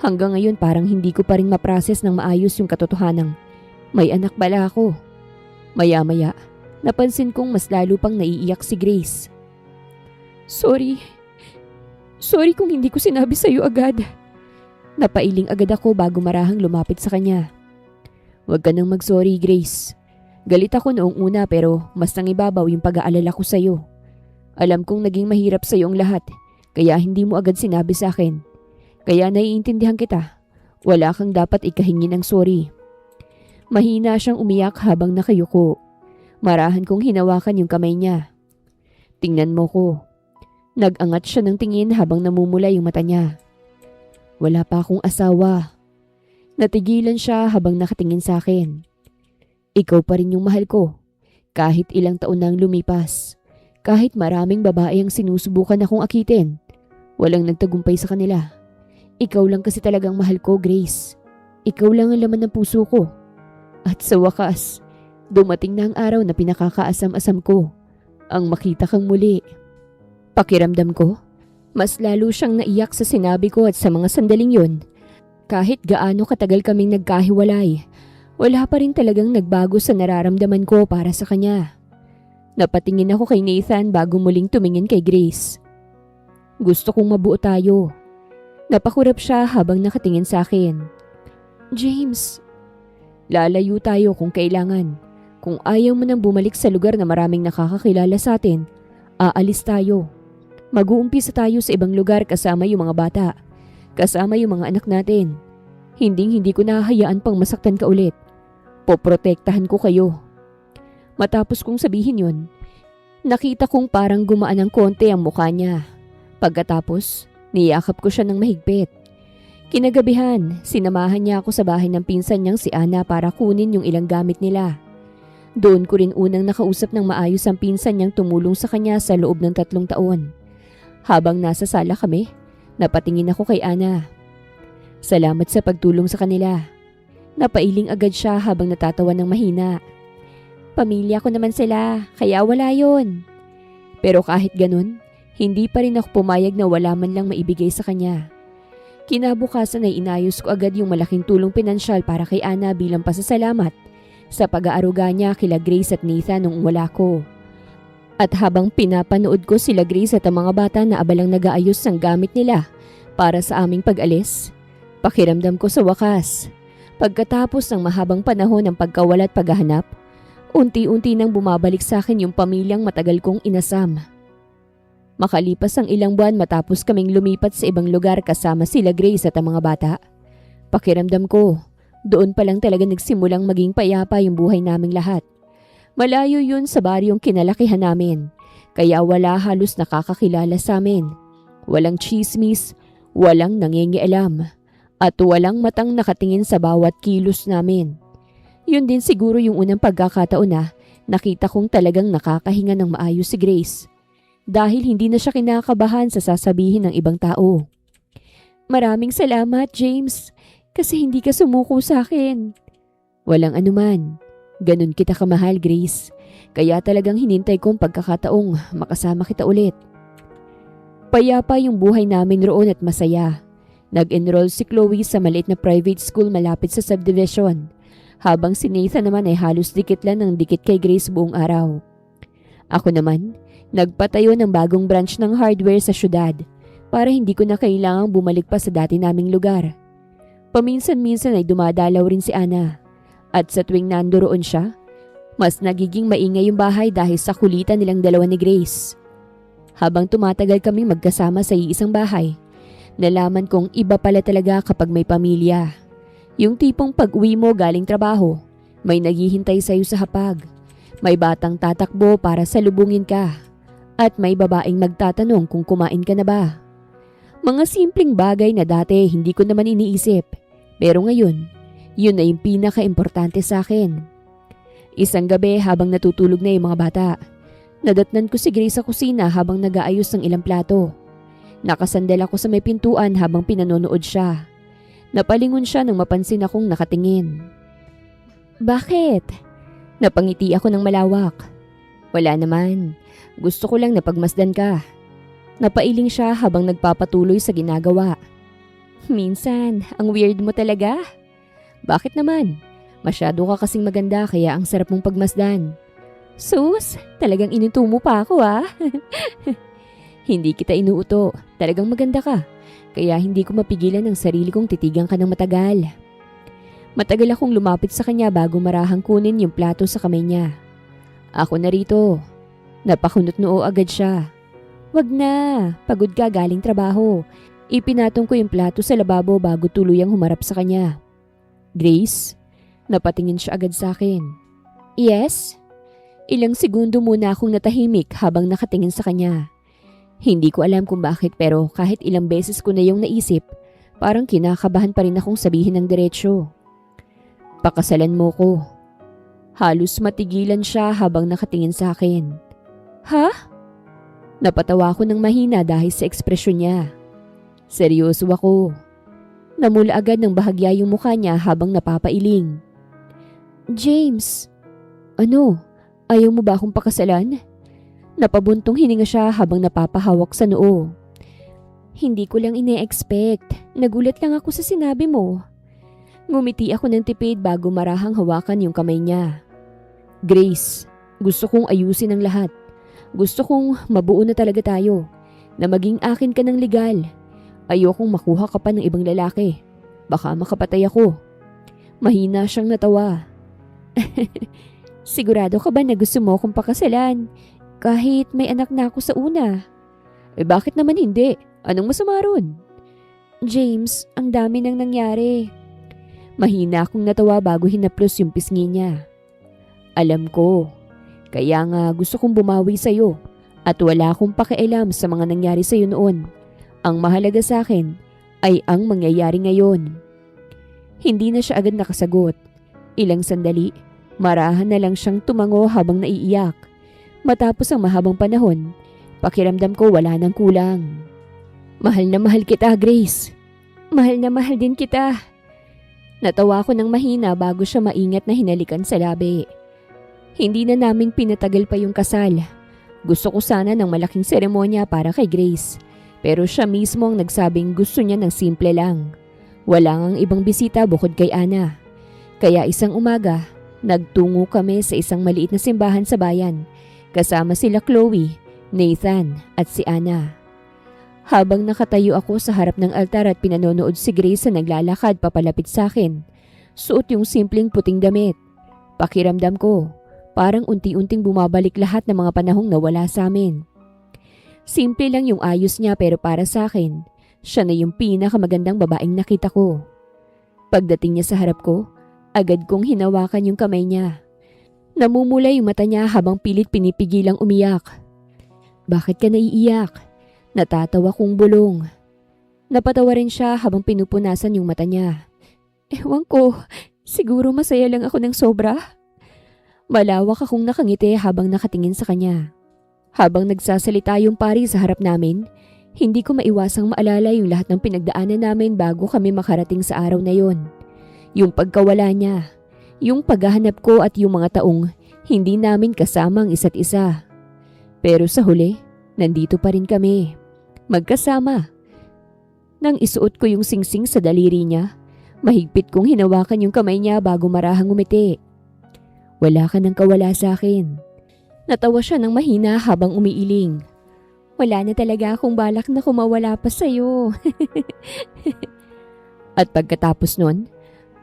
Hanggang ngayon parang hindi ko pa rin maprocess ng maayos yung katotohanang may anak pala ako. Maya-maya, napansin kong mas lalo pang naiiyak si Grace. Sorry kung hindi ko sinabi sa'yo agad. Napailing agad ako bago marahang lumapit sa kanya. Huwag ka nang mag-sorry, Grace. Galit ako noong una pero mas nangibabaw yung pag-aalala ko sa'yo. Alam kong naging mahirap sa'yo ang lahat, kaya hindi mo agad sinabi sa akin. Kaya naiintindihan kita. Wala kang dapat ikahingi ng sorry. Mahina siyang umiyak habang nakayuko. Marahan kong hinawakan yung kamay niya. Tingnan mo ko. Nag-angat siya ng tingin habang namumula yung mata niya. Wala pa akong asawa. Natigilan siya habang nakatingin sa akin. Ikaw pa rin yung mahal ko. Kahit ilang taon nang lumipas. Kahit maraming babae ang sinusubukan akong akitin. Walang nagtagumpay sa kanila. Ikaw lang kasi talagang mahal ko, Grace. Ikaw lang ang laman ng puso ko. At sa wakas, dumating na ang araw na pinakakaasam-asam ko. Ang makita kang muli. Pakiramdam ko, mas lalo siyang naiyak sa sinabi ko at sa mga sandaling yun. Kahit gaano katagal kaming nagkahiwalay, wala pa rin talagang nagbago sa nararamdaman ko para sa kanya. Napatingin ako kay Nathan bago muling tumingin kay Grace. Gusto kong mabuo tayo. Napakurap siya habang nakatingin sa akin. James, lalayo tayo kung kailangan. Kung ayaw mo nang bumalik sa lugar na maraming nakakakilala sa atin, aalis tayo. Mag-uumpisa tayo sa ibang lugar kasama yung mga bata. Kasama yung mga anak natin. Hindi ko nahahayaan pang masaktan ka ulit. Poprotektahan ko kayo. Matapos kong sabihin yun, nakita kong parang gumaan ng konti ang mukha niya. Pagkatapos, niyakap ko siya ng mahigpit. Kinagabihan, sinamahan niya ako sa bahay ng pinsan niyang si Ana para kunin yung ilang gamit nila. Doon ko rin unang nakausap ng maayos ang pinsan niyang tumulong sa kanya sa loob ng 3 taon. Habang nasa sala kami, napatingin ako kay Ana. Salamat sa pagtulong sa kanila. Napailing agad siya habang natatawa ng mahina. Pamilya ko naman sila, kaya wala yun. Pero kahit ganun, hindi pa rin ako pumayag na wala man lang maibigay sa kanya. Kinabukasan ay inayos ko agad yung malaking tulong pinansyal para kay Ana bilang pasasalamat sa pag-aaruga niya kila Grace at Nathan nung wala ko. At habang pinapanood ko sila Grace at ang mga bata na abalang nag-aayos ng gamit nila para sa aming pag-alis, pakiramdam ko sa wakas. Pagkatapos ng mahabang panahon ng pagkawala at paghahanap, unti-unti nang bumabalik sa akin yung pamilyang matagal kong inasam. Makalipas ang ilang buwan matapos kaming lumipat sa ibang lugar kasama sila Grace at ang mga bata, pakiramdam ko, doon pa lang talaga nagsimulang maging payapa yung buhay naming lahat. Malayo yun sa baryong kinalakihan namin, kaya wala halos nakakakilala sa amin. Walang chismis, walang nangingialam, at walang matang nakatingin sa bawat kilos namin. Yun din siguro yung unang pagkakataon na nakita kong talagang nakakahinga ng maayos si Grace. dahil hindi na siya kinakabahan sa sasabihin ng ibang tao. Maraming salamat, James, kasi hindi ka sumuko sa akin. Walang anuman. Ganun kita kamahal, Grace. Kaya talagang hinintay kong pagkakataong makasama kita ulit. Payapa yung buhay namin roon at masaya. Nag-enroll si Chloe sa maliit na private school malapit sa subdivision, habang si Nathan naman ay halos dikit lang ng dikit kay Grace buong araw. Ako naman, nagpatayo ng bagong branch ng hardware sa syudad para hindi ko na kailangang bumalik pa sa dati naming lugar. Paminsan-minsan ay dumadalaw rin si Ana, at sa tuwing nandoon siya, mas nagiging maingay yung bahay dahil sa kulitan nilang dalawa ni Grace. Habang tumatagal kami magkasama sa iisang bahay, nalaman kong iba pala talaga kapag may pamilya. Yung tipong pag-uwi mo galing trabaho, may naghihintay sa'yo sa hapag. May batang tatakbo para salubungin ka. At may babaeng magtatanong kung kumain ka na ba. Mga simpleng bagay na dati hindi ko naman iniisip. Pero ngayon, yun na yung pinaka-importante sa akin. Isang gabi habang natutulog na yung mga bata, nadatnan ko si Grace sa kusina habang nag-aayos ng ilang plato. Nakasandal ako sa may pintuan habang pinanonood siya. Napalingon siya nang mapansin akong nakatingin. Bakit? Napangiti ako ng malawak. Wala naman. Gusto ko lang na pagmasdan ka. Napailing siya habang nagpapatuloy sa ginagawa. Minsan, ang weird mo talaga. Bakit naman? Masyado ka kasing maganda kaya ang sarap mong pagmasdan. Sus, talagang inuto mo pa ako ah. Hindi kita inuuto, talagang maganda ka. Kaya hindi ko mapigilan ang sarili kong titigan ka ng matagal. Matagal akong lumapit sa kanya bago marahang kunin yung plato sa kamay niya. Ako na rito. Napakunot noo agad siya. Wag na, pagod ka galing trabaho. Ipinatong ko yung plato sa lababo bago tuluyang humarap sa kanya. Grace? Napatingin siya agad sa akin. Yes? Ilang segundo muna akong natahimik habang nakatingin sa kanya. Hindi ko alam kung bakit pero kahit ilang beses ko na yung naisip, parang kinakabahan pa rin akong sabihin ng diretsyo. Pakasalan mo ko. Halos matigilan siya habang nakatingin sa akin. Ha? Napatawa ako ng mahina dahil sa ekspresyon niya. Seryoso ako. Namula agad ng bahagya yung mukha niya habang napapailing. James, ano? Ayaw mo ba akong pakasalan? Napabuntong hininga siya habang napapahawak sa noo. Hindi ko lang ine-expect. Nagulat lang ako sa sinabi mo. Ngumiti ako ng tipid bago marahang hawakan yung kamay niya. Grace, gusto kong ayusin ang lahat. Gusto kong mabuo na talaga tayo. Na maging akin ka ng legal. Ayokong makuha ka pa ng ibang lalaki. Baka makapatay ako. Mahina siyang natawa. Sigurado ka ba na gusto mo akong pakasalan? Kahit may anak na ako sa una. Bakit naman hindi? Anong masama ron? James, ang dami nang nangyari. Mahina akong natawa bago hinaplos yung pisngi niya. Alam ko. Kaya nga gusto kong bumawi sa'yo. At wala akong pakialam sa mga nangyari sa'yo noon. Ang mahalaga sa akin ay ang mangyayari ngayon. Hindi na siya agad nakasagot. Ilang sandali, marahan na lang siyang tumango habang naiiyak. Matapos ang mahabang panahon, pakiramdam ko wala nang kulang. Mahal na mahal kita, Grace. Mahal na mahal din kita. Natawa ko ng mahina bago siya maingat na hinalikan sa labi. Hindi na naming pinatagal pa yung kasal. Gusto ko sana ng malaking seremonya para kay Grace. Pero siya mismo ang nagsabing gusto niya ng simple lang. Wala ngang ibang bisita bukod kay Ana. Kaya isang umaga, nagtungo kami sa isang maliit na simbahan sa bayan. Kasama sila Chloe, Nathan at si Ana. Habang nakatayo ako sa harap ng altar at pinanonood si Grace na naglalakad papalapit sa akin, suot yung simpleng puting damit. Pakiramdam ko, parang unti-unting bumabalik lahat ng mga panahong nawala sa amin. Simple lang yung ayos niya pero para sa akin, siya na yung pinakamagandang babaeng nakita ko. Pagdating niya sa harap ko, agad kong hinawakan yung kamay niya. Namumula yung mata niya habang pilit pinipigilang umiyak. Bakit ka naiiyak? Natatawa kong bulong. Napatawa rin siya habang pinupunasan yung mata niya. Ewan ko, siguro masaya lang ako ng sobra. Malawak akong nakangiti habang nakatingin sa kanya. Habang nagsasalita yung pari sa harap namin, hindi ko maiwasang maalala yung lahat ng pinagdaanan namin bago kami makarating sa araw na yon. Yung pagkawala niya, yung paghahanap ko at yung mga taong hindi namin kasama ang isa't isa. Pero sa huli, nandito pa rin kami, magkasama. Nang isuot ko yung singsing sa daliri niya, mahigpit kong hinawakan yung kamay niya bago marahang umiti. Wala ka nang kawala sa akin. Natawa siya ng mahina habang umiiling. Wala na talaga akong balak na kumawala pa sa'yo. At pagkatapos nun,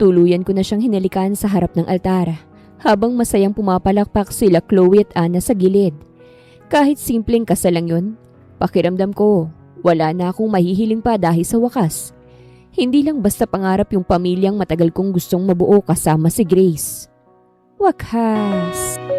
tuluyan ko na siyang hinalikan sa harap ng altar habang masayang pumapalakpak sila Chloe at Anna sa gilid. Kahit simpleng kasal lang yun, pakiramdam ko, wala na akong mahihiling pa dahil sa wakas. Hindi lang basta pangarap yung pamilyang matagal kong gustong mabuo kasama si Grace. Wakas!